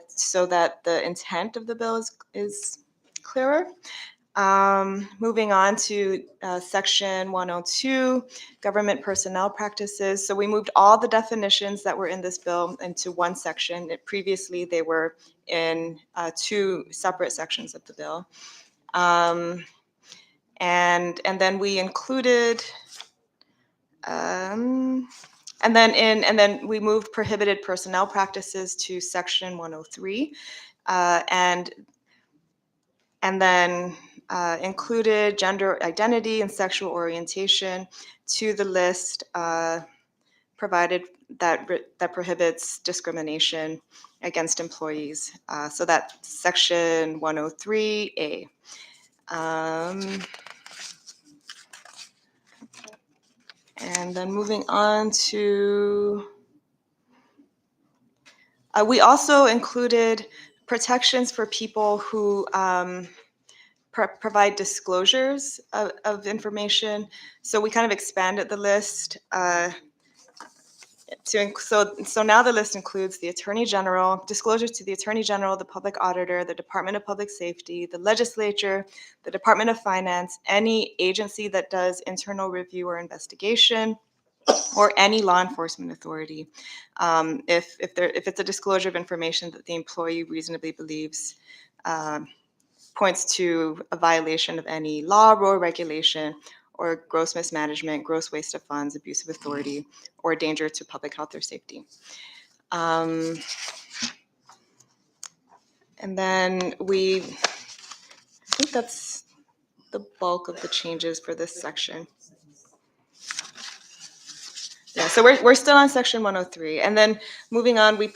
so that the intent of the bill is clearer. Moving on to section 102, government personnel practices. So we moved all the definitions that were in this bill into one section. Previously, they were in two separate sections of the bill. And then we included, and then we moved prohibited personnel practices to section 103, and then included gender identity and sexual orientation to the list provided that prohibits discrimination against employees. So that's section 103A. And then moving on to, we also included protections for people who provide disclosures of information. So we kind of expanded the list. So now the list includes the Attorney General, disclosures to the Attorney General, the Public Auditor, the Department of Public Safety, the Legislature, the Department of Finance, any agency that does internal review or investigation, or any law enforcement authority. If it's a disclosure of information that the employee reasonably believes points to a violation of any law or regulation, or gross mismanagement, gross waste of funds, abuse of authority, or danger to public health or safety. And then I think that's the bulk of the changes for this section. Yeah, so we're still on section 103. And then moving on, we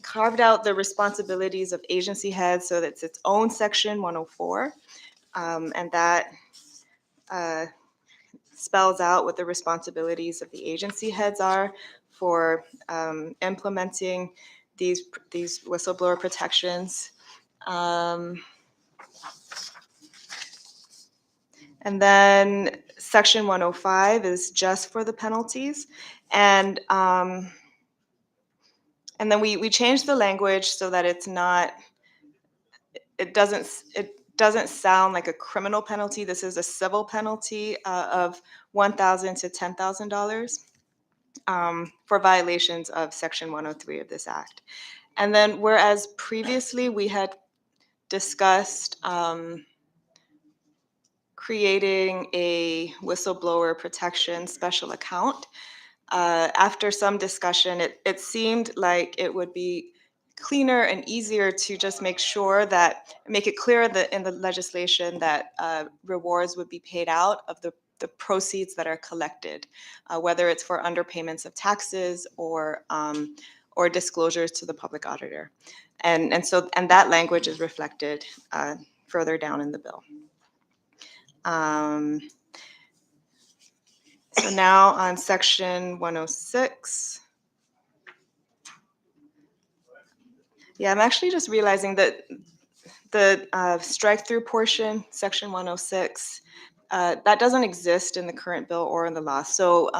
carved out the responsibilities of agency heads so that's its own section 104. And that spells out what the responsibilities of the agency heads are for implementing these whistleblower protections. And then section 105 is just for the penalties. And then we changed the language so that it's not, it doesn't sound like a criminal penalty. This is a civil penalty of $1,000 to $10,000 for violations of Section 103 of this Act. And then whereas previously we had discussed creating a whistleblower protection special account, after some discussion, it seemed like it would be cleaner and easier to just make it clear that in the legislation that rewards would be paid out of the proceeds that are collected, whether it's for underpayments of taxes or disclosures to the public auditor. And that language is reflected further down in the bill. So now on section 106. Yeah, I'm actually just realizing that the strike-through portion, section 106, that doesn't exist in the current bill or in the law. So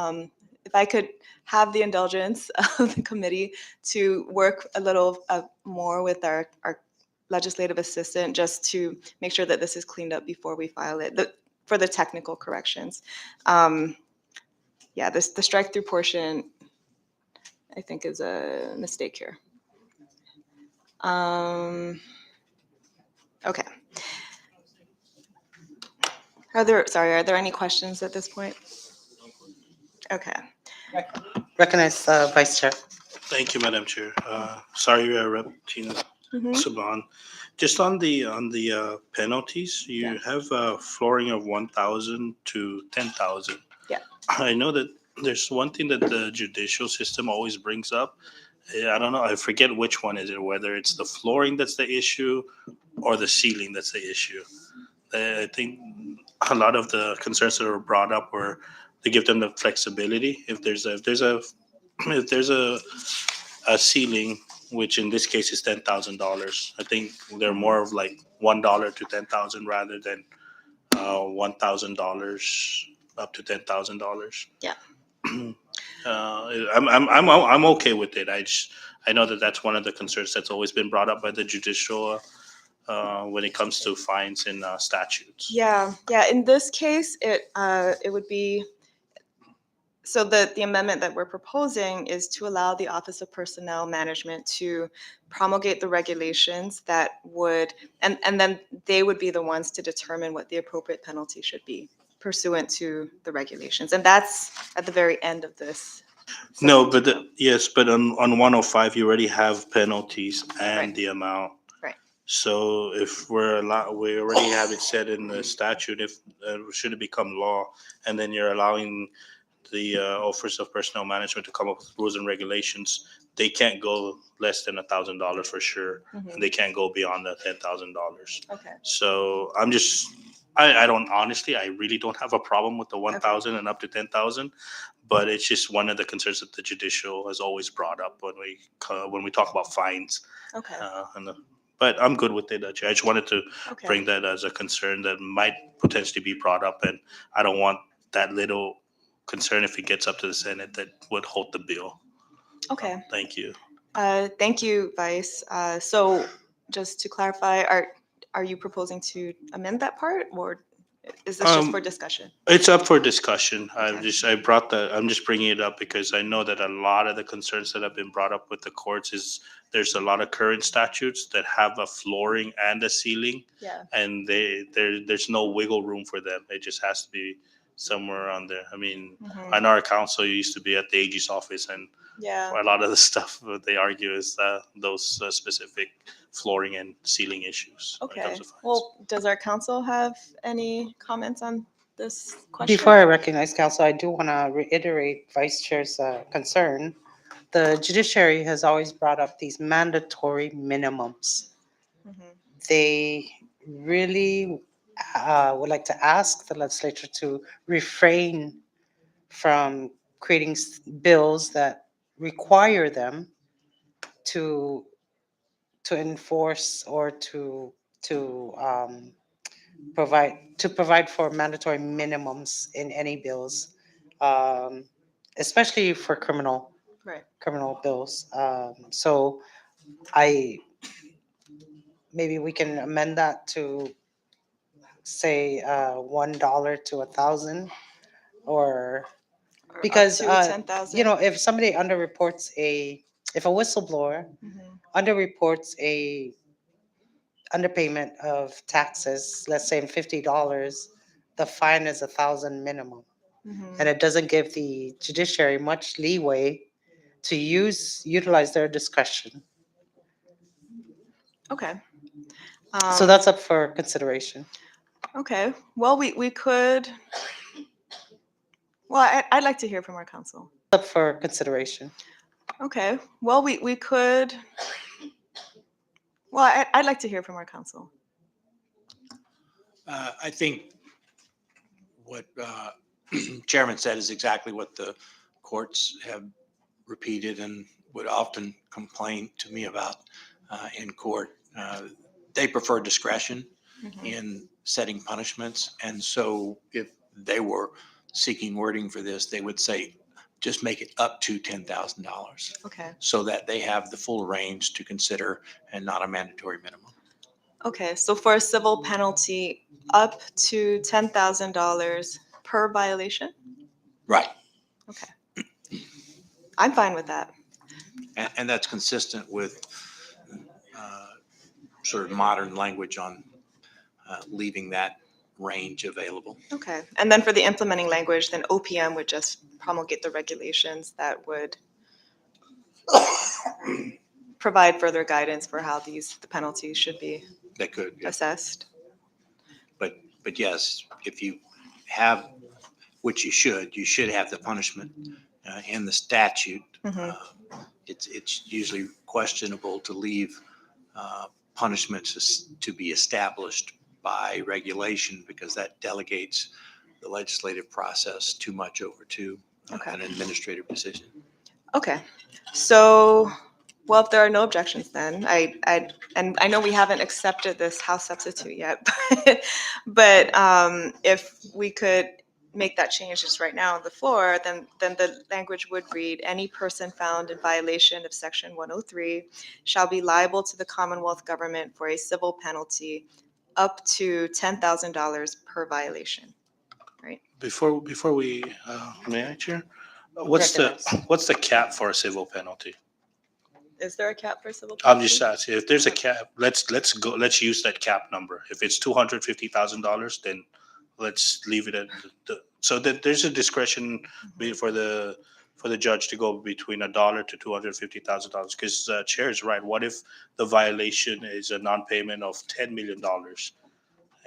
if I could have the indulgence of the committee to work a little more with our legislative assistant just to make sure that this is cleaned up before we file it, for the technical corrections. Yeah, the strike-through portion, I think, is a mistake here. Okay. Are there any questions at this point? Okay. Recognize Vice Chair. Thank you, Madam Chair. Sorry, Rep. Tina Mhm. Saban. Just on the penalties, you have a flooring of 1,000 to 10,000. Yeah. I know that there's one thing that the judicial system always brings up. I don't know. I forget which one is it. Whether it's the flooring that's the issue or the ceiling that's the issue. I think a lot of the concerns that were brought up were to give them the flexibility. If there's a ceiling, which in this case is $10,000, I think they're more of like $1 to 10,000 rather than $1,000 up to $10,000. Yeah. I'm okay with it. I know that that's one of the concerns that's always been brought up by the judicial when it comes to fines and statutes. Yeah. In this case, it would be. So the amendment that we're proposing is to allow the Office of Personnel Management to promulgate the regulations that would, and then they would be the ones to determine what the appropriate penalty should be pursuant to the regulations. And that's at the very end of this. No, but yes, but on 105 you already have penalties and Right. the amount. Right. So if we already have it set in the statute. If should it become law, and then you're allowing the Office of Personnel Management to come up with rules and regulations, they can't go less than $1,000 for sure, Mhm. and they can't go beyond the $10,000. Okay. So I'm just, I don't honestly, I really don't have a problem with the 1,000 and up to 10,000, but it's just one of the concerns that the judicial has always brought up when we talk about fines. Okay. But I'm good with it. I just wanted to Okay. bring that as a concern that might potentially be brought up, and I don't want that little concern if it gets up to the Senate that would hold the bill. Okay. Thank you. Thank you, Vice. So just to clarify, are you proposing to amend that part, or is this just for discussion? It's up for discussion. Okay. I'm just bringing it up because I know that a lot of the concerns that have been brought up with the courts is there's a lot of current statutes that have a flooring and a ceiling, Yeah. and there's no wiggle room for them. It just has to be somewhere on there. I mean, Mhm. I know our council used to be at the AG's office, and Yeah. a lot of the stuff that they argue is those specific flooring and ceiling issues. when it Okay. comes to fines. Well, does our council have any comments on this question? Before I recognize council, I do want to reiterate Vice Chair's concern. The judiciary has always brought up these mandatory minimums. Mhm. They really would like to ask the legislature to refrain from creating bills that require them to enforce or to provide for mandatory minimums in any bills, especially for Right. criminal bills. So I maybe we can amend that to say $1 to 1,000, or Or because up to 10,000. if somebody if a whistleblower Mhm. underreports a underpayment of taxes, let's say $50, the fine is 1,000 minimum. Mhm. And it doesn't give the judiciary much leeway to utilize their discretion Okay. So that's up for consideration. Okay. Well, we could. Well, I'd like to hear from our council. Up for consideration. Okay. Well, we could. Well, I'd like to hear from our council. I think what Chairman said is exactly what the courts have repeated and would often complain to me about in court. They prefer discretion Mhm. in setting punishments. And so if they were seeking wording for this, they would say, just make it up to $10,000 Okay. so that they have the full range to consider and not a mandatory minimum. Okay. So for a civil penalty, up to $10,000 per violation. Right. Okay. I'm fine with that. And that's consistent with sort of modern language on leaving that range available. Okay. And then for the implementing language, then OPM would just promulgate the regulations that would provide further guidance for how the penalties should be They could, yeah. assessed. But yes, if you have, which you should have the punishment in the statute. Mhm. It's usually questionable to leave punishments to be established by regulation because that delegates the legislative process too much over to Okay. an administrative decision. Okay. So, well, if there are no objections, then and I know we haven't accepted this house substitute yet, but if we could make that change just right now on the floor, then the language would read: any person found in violation of Section 103 shall be liable to the Commonwealth government for a civil penalty up to $10,000 per violation. Before we, may I, Chair? What's the cap for a civil penalty? Is there a cap for civil I'm penalty? just asking, if there's a cap, let's use that cap number. If it's $250,000, then let's leave it at so that there's a discretion for the judge to go between $1 to $250,000. Because Chair is right. What if the violation is a non-payment of $10 million?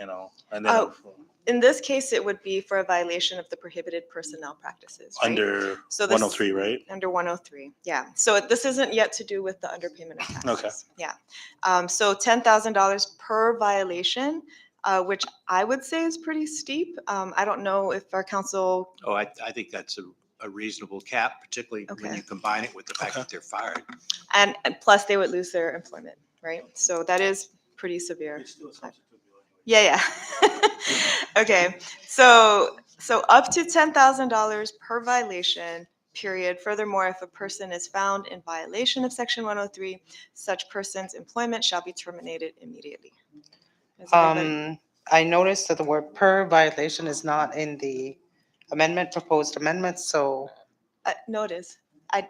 And then In this case, it would be for a violation of the prohibited personnel practices, right? under So this- 103, right? Under 103, yeah. So this isn't yet to do with the underpayment of taxes. Okay. Yeah. So $10,000 per violation, which I would say is pretty steep. I don't know if our council, Oh, I think that's a reasonable cap, particularly when Okay. you combine it with the fact Okay. that they're fired. and plus they would lose their employment, right? So that is pretty severe. Yeah. Okay, so up to $10,000 per violation, period. Furthermore, if a person is found in violation of Section 103, such person's employment shall be terminated immediately. Is everybody- I noticed that the word per violation is not in the proposed amendment, so No, it is. I'm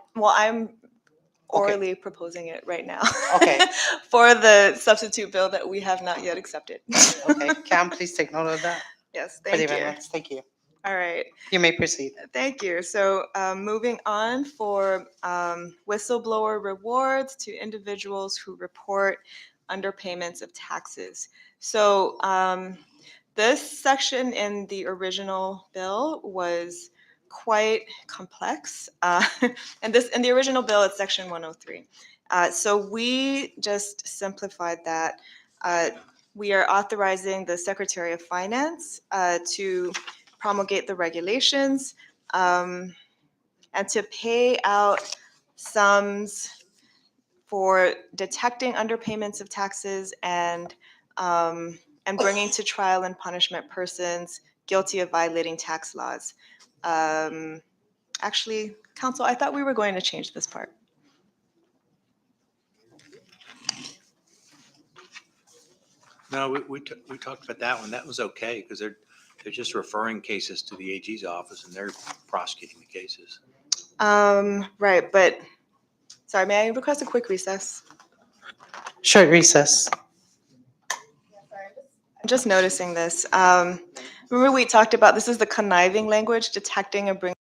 Okay. orally proposing it right now. Okay. For the substitute bill that we have not yet accepted. okay, Cam, please take note of that Yes, for the thank you. amendments. Thank you. All right. You may proceed. Thank you. So moving on for whistleblower rewards to individuals who report underpayments of taxes. So this section in the original bill was quite complex. And in the original bill, it's Section 103. So we just simplified that. We are authorizing the Secretary of Finance to promulgate the regulations, and to pay out sums for detecting underpayments of taxes and bringing to trial and punishment persons guilty of violating tax laws. Actually, Council, I thought we were going to change this part. No, we talked about that one. That was okay because they're just referring cases to the AG's office and they're prosecuting the cases. Right, but sorry, may I request a quick recess? Short recess. I'm just noticing this. Remember we talked about, this is the conniving language, detecting and bringing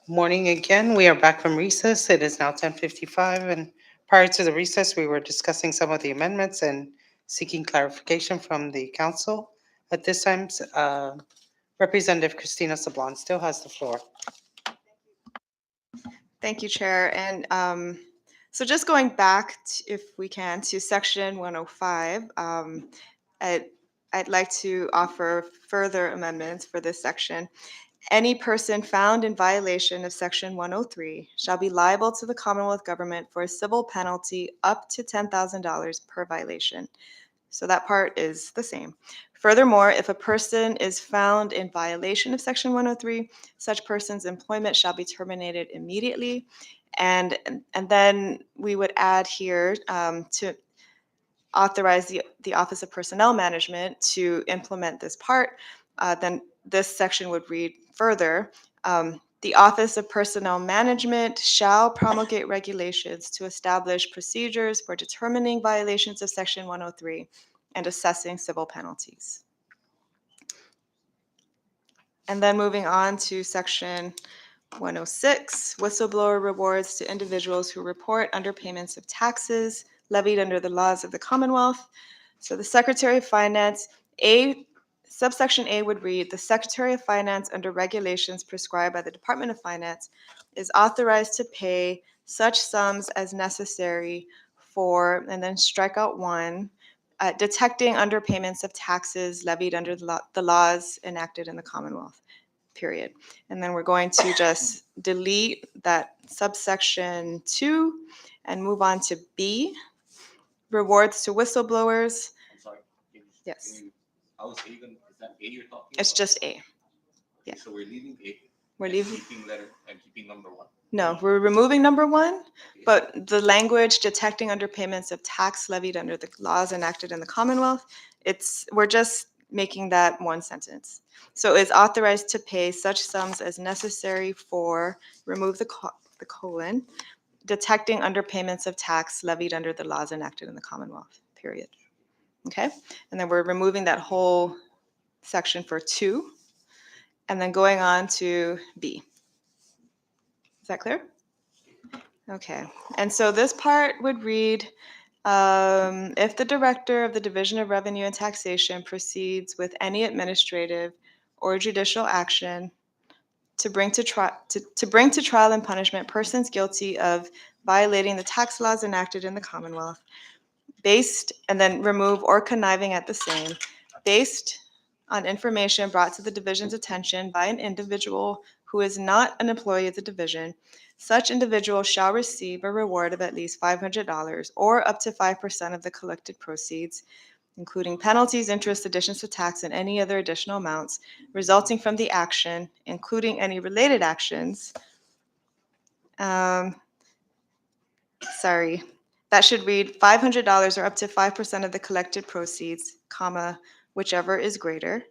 Morning again. We are back from recess. It is now 10:55, and prior to the recess, we were discussing some of the amendments and seeking clarification from the council. At this time, Representative Christina Sablon still has the floor. Thank you, Chair. And so just going back, if we can, to Section 105, I'd like to offer further amendments for this section. Any person found in violation of Section 103 shall be liable to the Commonwealth government for a civil penalty up to $10,000 per violation. So that part is the same. Furthermore, if a person is found in violation of Section 103, such person's employment shall be terminated immediately. And then we would add here to authorize the Office of Personnel Management to implement this part. Then this section would read further. The Office of Personnel Management shall promulgate regulations to establish procedures for determining violations of Section 103 and assessing civil penalties. And then moving on to Section 106, whistleblower rewards to individuals who report underpayments of taxes levied under the laws of the Commonwealth. So the Secretary of Finance, subsection A would read, the Secretary of Finance, under regulations prescribed by the Department of Finance, is authorized to pay such sums as necessary for, and then strike out one, detecting underpayments of taxes levied under the laws enacted in the Commonwealth, period. And then we're going to just delete that subsection 2 and move on to B, rewards to whistleblowers. I'm sorry. Yes. How is A going, is that A you're talking It's about? just A. Yeah. So we're leaving A. We're and leaving. Keeping letter and keeping number 1. No, we're removing number 1, but the language detecting underpayments of tax levied under the laws enacted in the Commonwealth, we're just making that one sentence. So is authorized to pay such sums as necessary for, remove the colon, detecting underpayments of tax levied under the laws enacted in the Commonwealth, period. Okay, and then we're removing that whole section for 2, and then going on to B. Is that clear? Okay, and so this part would read, if the director of the Division of Revenue and Taxation proceeds with any administrative or judicial action to bring to trial and punishment persons guilty of violating the tax laws enacted in the Commonwealth, based, and then remove or conniving at the same, based on information brought to the division's attention by an individual who is not an employee of the division, such individual shall receive a reward of at least $500 or up to 5% of the collected proceeds, including penalties, interest, additions to tax, and any other additional amounts resulting from the action, including any related actions. That should read $500 or up to 5% of the collected proceeds, comma, whichever is greater.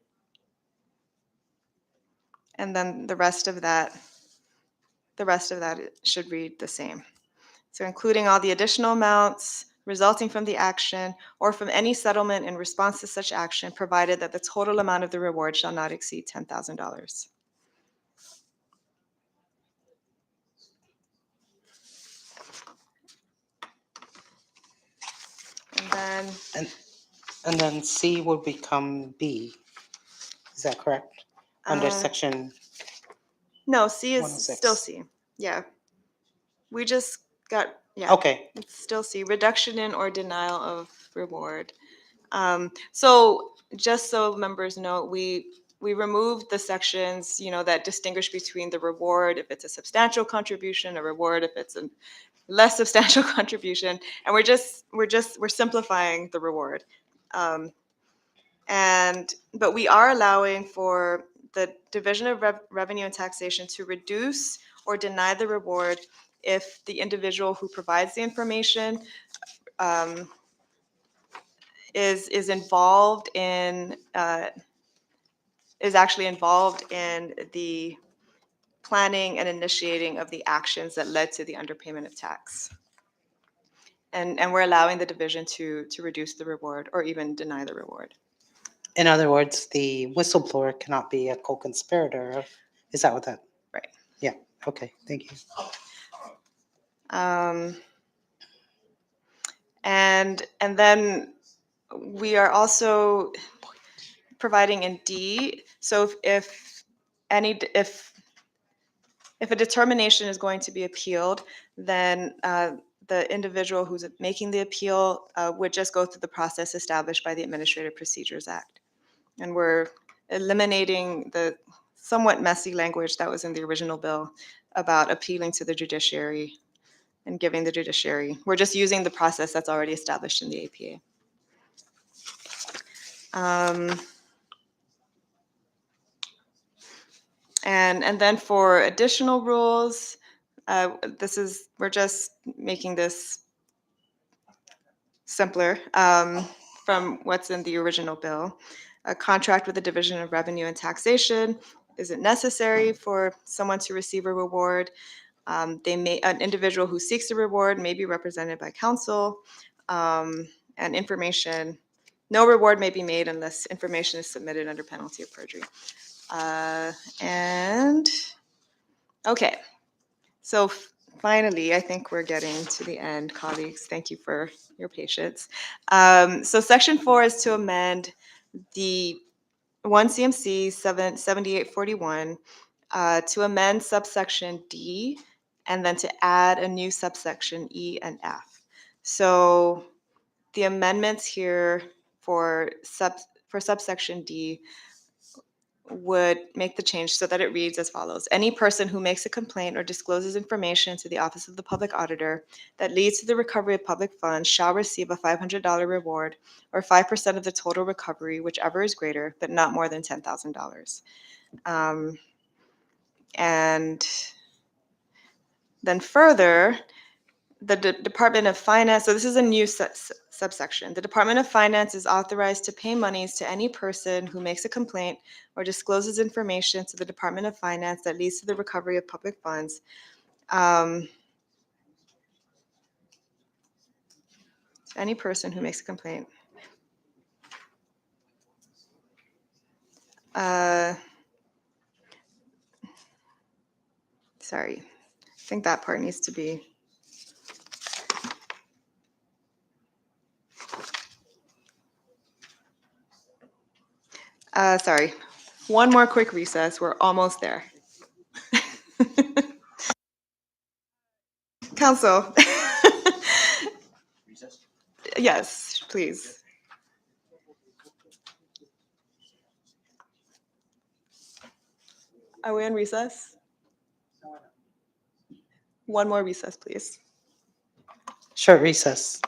And then the rest of that should read the same. So including all the additional amounts resulting from the action or from any settlement in response to such action, provided that the total amount of the reward shall not exceed $10,000. And then C will become B. Is that correct? Under section, No, C is 106. still C. Yeah. We just got, yeah. Okay. It's still C, reduction in or denial of reward. So just so members know, we removed the sections, that distinguish between the reward if it's a substantial contribution, a reward if it's a less substantial contribution, and we're simplifying the reward. But we are allowing for the Division of Revenue and Taxation to reduce or deny the reward if the individual who provides the information is involved in is actually involved in the planning and initiating of the actions that led to the underpayment of tax. And we're allowing the division to reduce the reward or even deny the reward. In other words, the whistleblower cannot be a co-conspirator. Is that what that? Right. Yeah. Okay, thank you. Um, and then we are also providing in D. So if a determination is going to be appealed, then the individual who's making the appeal would just go through the process established by the Administrative Procedures Act. And we're eliminating the somewhat messy language that was in the original bill about appealing to the judiciary and giving the judiciary. We're just using the process that's already established in the APA. And then for additional rules, we're just making this simpler from what's in the original bill. A contract with the Division of Revenue and Taxation isn't necessary for someone to receive a reward. An individual who seeks a reward may be represented by counsel, and no reward may be made unless information is submitted under penalty of perjury. Okay, so finally, I think we're getting to the end, colleagues. Thank you for your patience. So Section 4 is to amend the 1 CMC 7841 to amend subsection D and then to add a new subsection E and F. So the amendments here for subsection D would make the change so that it reads as follows. Any person who makes a complaint or discloses information to the Office of the Public Auditor that leads to the recovery of public funds shall receive a $500 reward or 5% of the total recovery, whichever is greater, but not more than $10,000. And then further, the Department of Finance, so this is a new subsection. The Department of Finance is authorized to pay monies to any person who makes a complaint or discloses information to the Department of Finance that leads to the recovery of public funds. Any person who makes a complaint. Sorry, I think that part needs to be. Sorry, one more quick recess. We're almost there. Council. Yes, please. Are we in recess? One more recess, please. Short recess.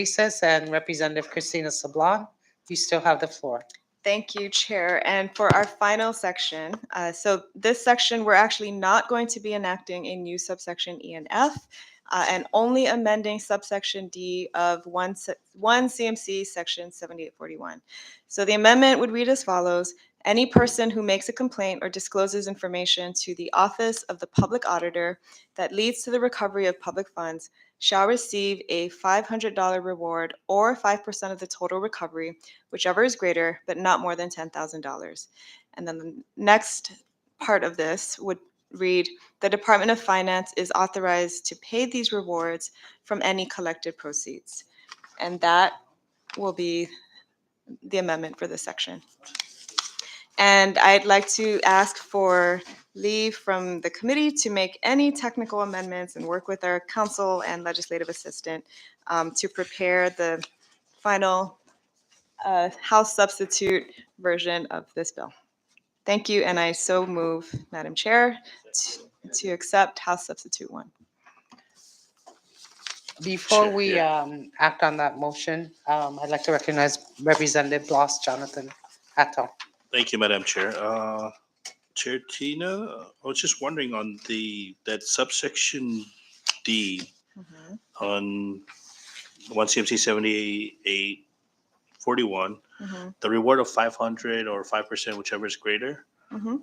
Recess, and Representative Christina Sablan, you still have the floor. Thank you, Chair. And for our final section, so this section, we're actually not going to be enacting a new subsection E and F, and only amending subsection D of 1 CMC section 7841. So the amendment would read as follows: any person who makes a complaint or discloses information to the Office of the Public Auditor that leads to the recovery of public funds shall receive a $500 reward or 5% of the total recovery, whichever is greater, but not more than $10,000. And then the next part of this would read: the Department of Finance is authorized to pay these rewards from any collected proceeds. And that will be the amendment for this section. And I'd like to ask for leave from the committee to make any technical amendments and work with our council and legislative assistant to prepare the final House substitute version of this bill. Thank you, and I so move, Madam Chair, to accept House Substitute 1. Before Sure, we yeah. act on that motion, I'd like to recognize Representative Blas Jonathan Hatto. Thank you, Madam Chair. Chair Tina, I was just wondering on that subsection D on 1 CMC 7841, the reward of 500 or 5%, whichever is greater.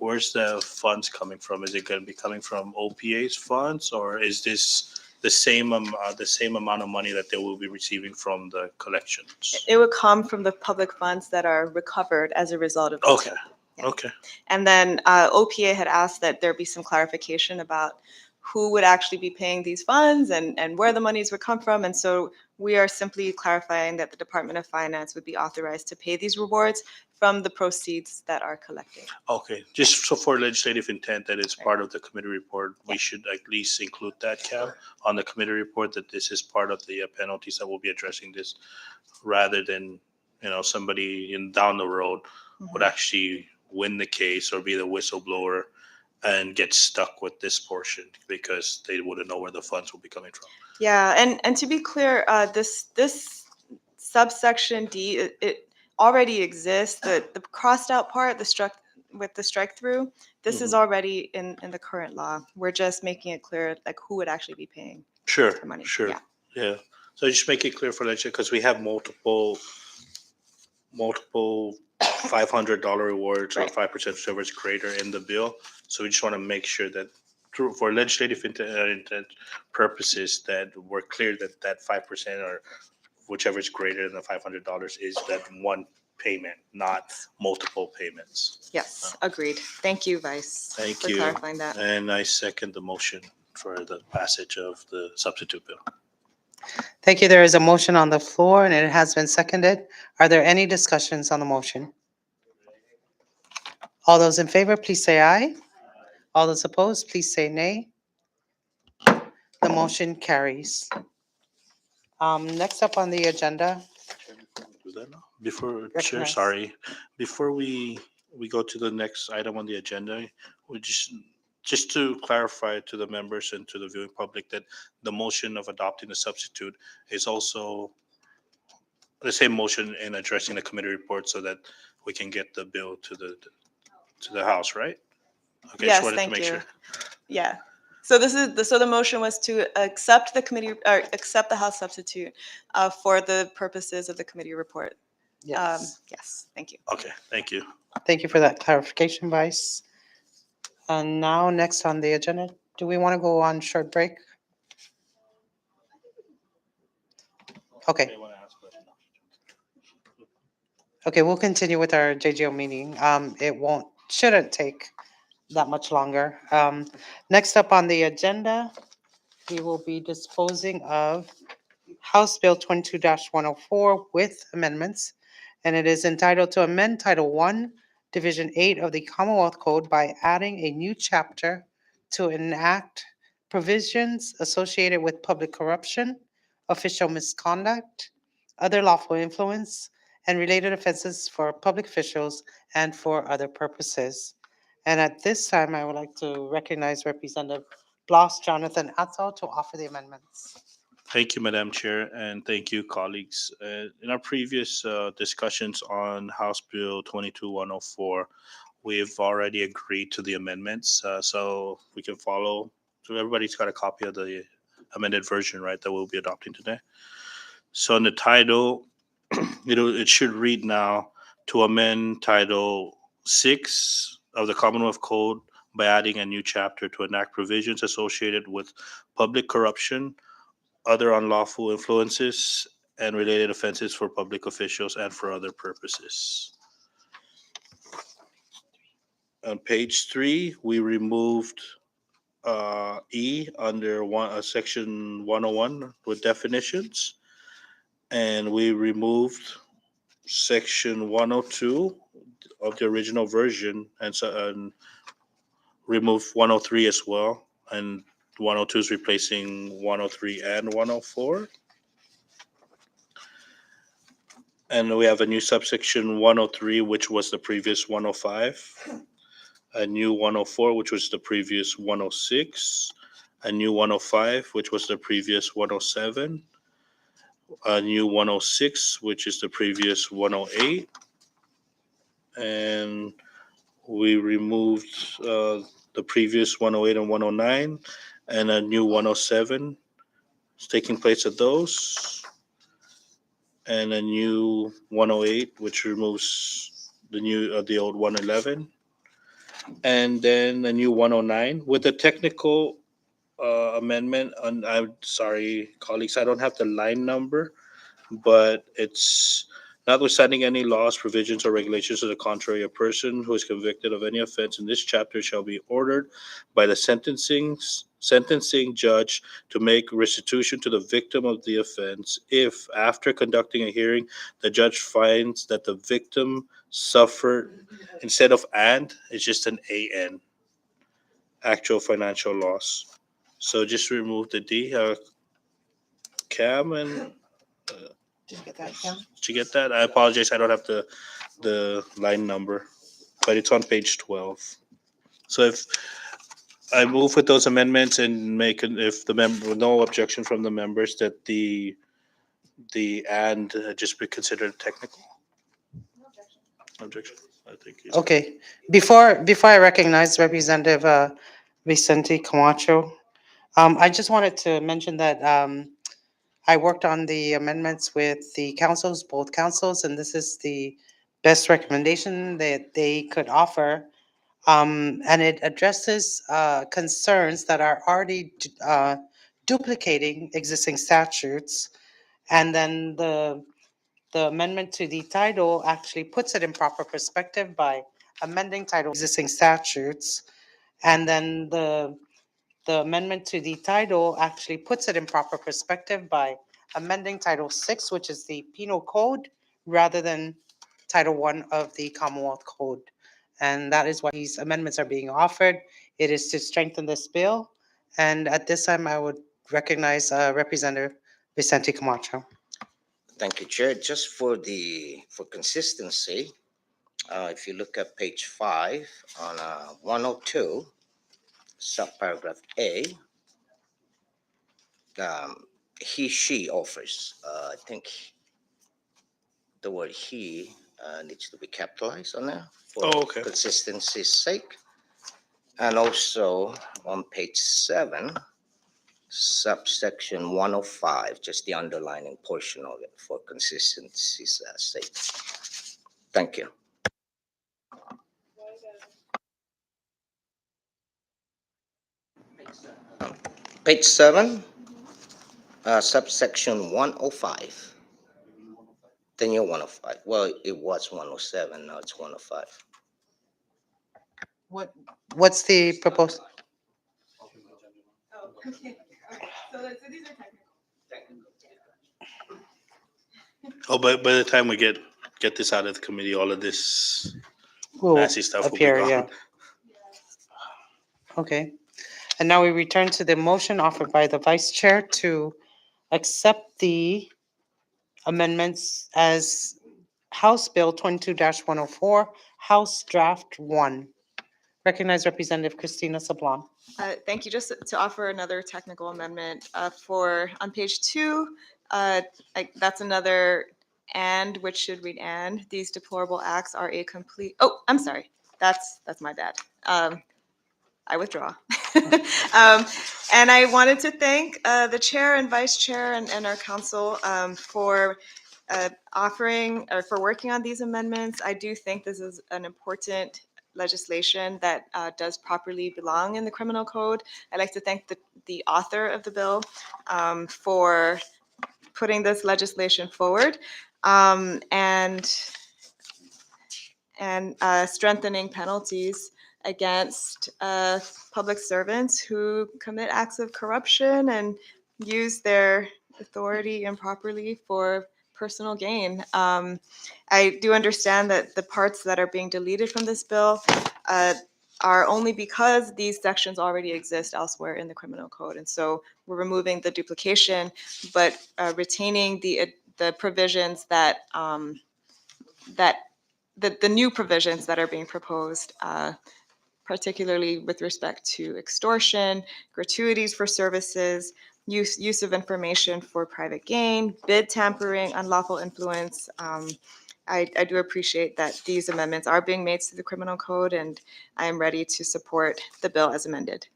Where's the funds coming from? Is it going to be coming from OPA's funds, or is this the same amount of money that they will be receiving from the collections? It would come from the public funds that are recovered as a result of this. Okay. Yeah. Okay. And then OPA had asked that there be some clarification about who would actually be paying these funds and where the monies would come from. And so we are simply clarifying that the Department of Finance would be authorized to pay these rewards from the proceeds that are collected. Okay. Just so for legislative intent that it's part of the committee report, we should at least include that, Cal, on the committee report, that this is part of the penalties that will be addressing this, rather than, somebody down the road would actually win the case or be the whistleblower and get stuck with this portion because they wouldn't know where the funds will be coming from. Yeah, and to be clear, this subsection D, it already exists. The crossed out part, the strike through, this is already in the current law. We're just making it clear like who would actually be paying Sure. the money. Sure. Yeah. Yeah. So just make it clear for legislature, because we have multiple $500 rewards or Right. 5%, whichever is greater in the bill. So we just want to make sure that for legislative intent purposes, that we're clear that that 5% or whichever is greater than the $500 is that one payment, not multiple payments. Yes, agreed. Thank you, Vice, Thank for you. clarifying that. And I second the motion for the passage of the substitute bill. Thank you. There is a motion on the floor and it has been seconded. Are there any discussions on the motion? All those in favor, please say aye. All those opposed, please say nay. The motion carries. Next up on the agenda, Do that now? Before, Chair, Recognize. sorry, before we go to the next item on the agenda, we just to clarify to the members and to the viewing public that the motion of adopting the substitute is also the same motion in addressing the committee report so that we can get the bill to the House, right? Okay, Yes, just wanted to thank make you. sure. Yeah. So the motion was to accept the committee or accept the House substitute for the purposes of the committee report. yes. Yes, thank you. Okay, thank you. Thank you for that clarification, Vice. And now, next on the agenda, do we want to go on short break? Okay. Okay, we'll continue with our JGO meeting. It shouldn't take that much longer. Next up on the agenda, we will be disposing of House Bill 22-104 with amendments. And it is entitled to amend Title 1, Division 8 of the Commonwealth Code by adding a new chapter to enact provisions associated with public corruption, official misconduct, other lawful influence, and related offenses for public officials and for other purposes. And at this time, I would like to recognize Representative Blas Jonathan Attal to offer the amendments. Thank you, Madam Chair, and thank you, colleagues. In our previous discussions on House Bill 22104, we've already agreed to the amendments, so we can follow. So everybody's got a copy of the amended version, right, that we'll be adopting today. So in the title, it should read now to amend Title 6 of the Commonwealth Code by adding a new chapter to enact provisions associated with public corruption, other unlawful influences, and related offenses for public officials and for other purposes. On page 3, we removed E under section 101 with definitions, and we removed section 102 of the original version, and removed 103 as well, and 102 is replacing 103 and 104. And we have a new subsection 103, which was the previous 105, a new 104, which was the previous 106, a new 105, which was the previous 107, a new 106, which is the previous 108, and we removed the previous 108 and 109, and a new 107 is taking place of those, and a new 108, which removes the old 111, and then a new 109 with a technical amendment. And I'm sorry, colleagues, I don't have the line number, but it's notwithstanding any laws, provisions, or regulations to the contrary, a person who is convicted of any offense in this chapter shall be ordered by the sentencing judge to make restitution to the victim of the offense if, after conducting a hearing, the judge finds that the victim suffered, instead of and, it's just an an, actual financial loss. So just remove the D. Cam, and Did you get that, Cam? did you get that? I apologize, I don't have the line number, but it's on page 12. So if I move with those amendments and if the member, no objection from the members, that the and just be considered technical. No objection. I think it's Okay, before I recognize Representative Vicente Camacho, I just wanted to mention that I worked on the amendments with the councils, both councils, and this is the best recommendation that they could offer. And it addresses concerns that are already duplicating existing statutes. And then the amendment to the title actually puts it in proper perspective by amending title existing statutes. And then the amendment to the title actually puts it in proper perspective by amending Title 6, which is the penal code, rather than Title 1 of the Commonwealth Code. And that is why these amendments are being offered. It is to strengthen this bill. And at this time, I would recognize Representative Vicente Camacho. Thank you, Chair. Just for consistency, if you look at page 5 on 102, subparagraph A, she offers. I think the word he needs to be capitalized on there for okay. consistency's sake. And also on page 7, subsection 105, just the underlining portion of it for consistency's sake. Thank you. Page 7, subsection 105. The new 105. Well, it was 107, now it's 105. What's the proposal? Oh, okay. So these are technical. Oh, but by the time we get this out of the committee, all of this Will nasty stuff will be appear, gone. yeah. Okay. And now we return to the motion offered by the vice chair to accept the amendments as House Bill 22-104, House Draft 1. Recognize Representative Christina Sablan. Thank you. Just to offer another technical amendment on page 2, that's another and, which should read and. These deplorable acts are a complete. Oh, I'm sorry. That's my bad. I withdraw. And I wanted to thank the chair and vice chair and our council for offering or for working on these amendments. I do think this is an important legislation that does properly belong in the criminal code. I'd like to thank the author of the bill for putting this legislation forward and strengthening penalties against public servants who commit acts of corruption and use their authority improperly for personal gain. I do understand that the parts that are being deleted from this bill are only because these sections already exist elsewhere in the criminal code. And so we're removing the duplication, but retaining the provisions that the new provisions that are being proposed, particularly with respect to extortion, gratuities for services, use of information for private gain, bid tampering, unlawful influence. I do appreciate that these amendments are being made to the criminal code, and I am ready to support the bill as amended.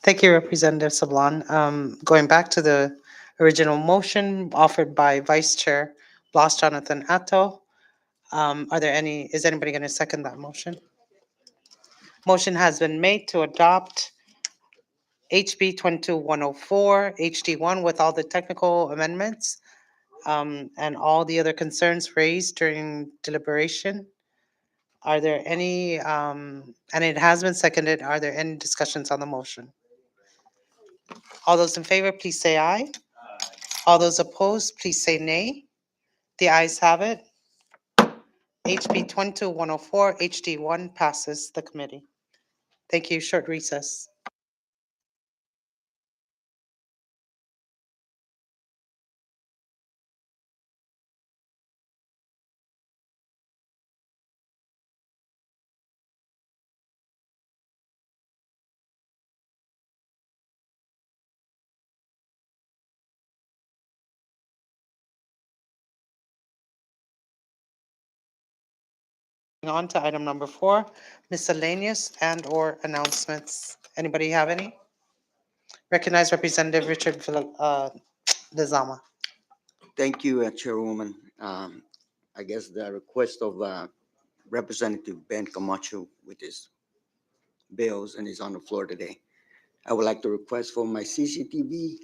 Thank you, Representative Sablan. Going back to the original motion offered by Vice Chair Blas Jonathan Atto, is anybody going to second that motion? Motion has been made to adopt HB 22104 HD1 with all the technical amendments and all the other concerns raised during deliberation. Are there any, and it has been seconded, are there any discussions on the motion? All those in favor, please say aye. All those opposed, please say nay. The ayes have it. HB 22104 HD1 passes the committee. Thank you. Short recess. On to item number 4, miscellaneous and/or announcements. Anybody have any? Recognize Representative Richard Lizama. Thank you, Chairwoman. I guess the request of Representative Ben Camacho with his bills and is on the floor today. I would like to request for my CCTV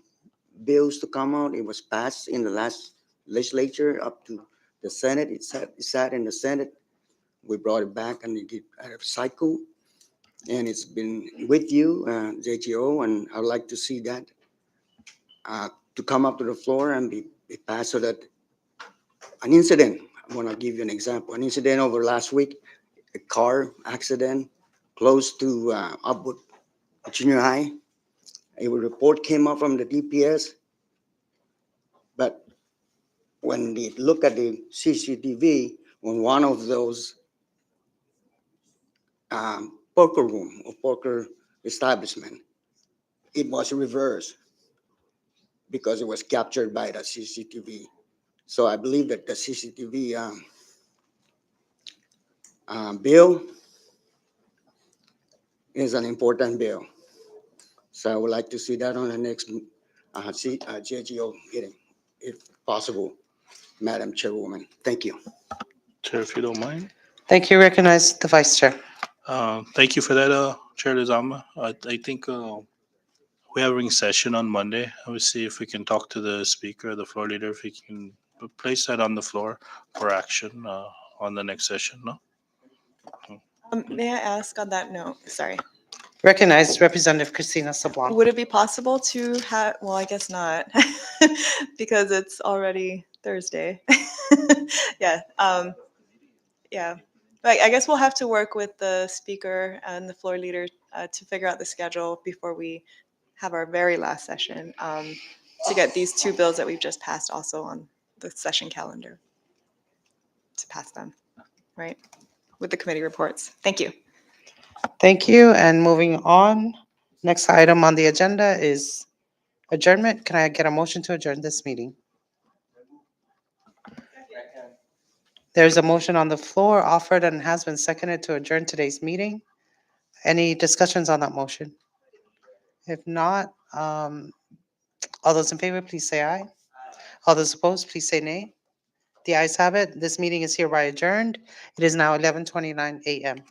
bills to come out. It was passed in the last legislature up to the Senate. It sat in the Senate. We brought it back and it did a cycle. And it's been with you, JGO, and I'd like to see that to come up to the floor and be passed so that an incident, I want to give you an example, an incident over last week, a car accident close to Upwood Junior High. A report came up from the DPS, but when they look at the CCTV on one of those poker room or poker establishment, it was reversed because it was captured by the CCTV. So I believe that the CCTV bill is an important bill. So I would like to see that on the next JGO hearing, if possible, Madam Chairwoman. Thank you. Chair, if you don't mind. Thank you. Recognize the Vice Chair. Thank you for that, Chair Lizama. I think we're having session on Monday. I will see if we can talk to the speaker, the floor leader, if we can place that on the floor for action on the next session. No. May I ask on that note? Sorry. Recognize Representative Christina Sablan. Would it be possible to have, well, I guess not, because it's already Thursday. Yeah. Yeah. But I guess we'll have to work with the speaker and the floor leader to figure out the schedule before we have our very last session to get these 2 bills that we've just passed also on the session calendar to pass them, right? with the committee reports. Thank you. Thank you. And moving on, next item on the agenda is adjournment. Can I get a motion to adjourn this meeting? There's a motion on the floor offered and has been seconded to adjourn today's meeting. Any discussions on that motion? If not, all those in favor, please say aye. All those opposed, please say nay. The ayes have it. This meeting is hereby adjourned. It is now 11:29 a.m.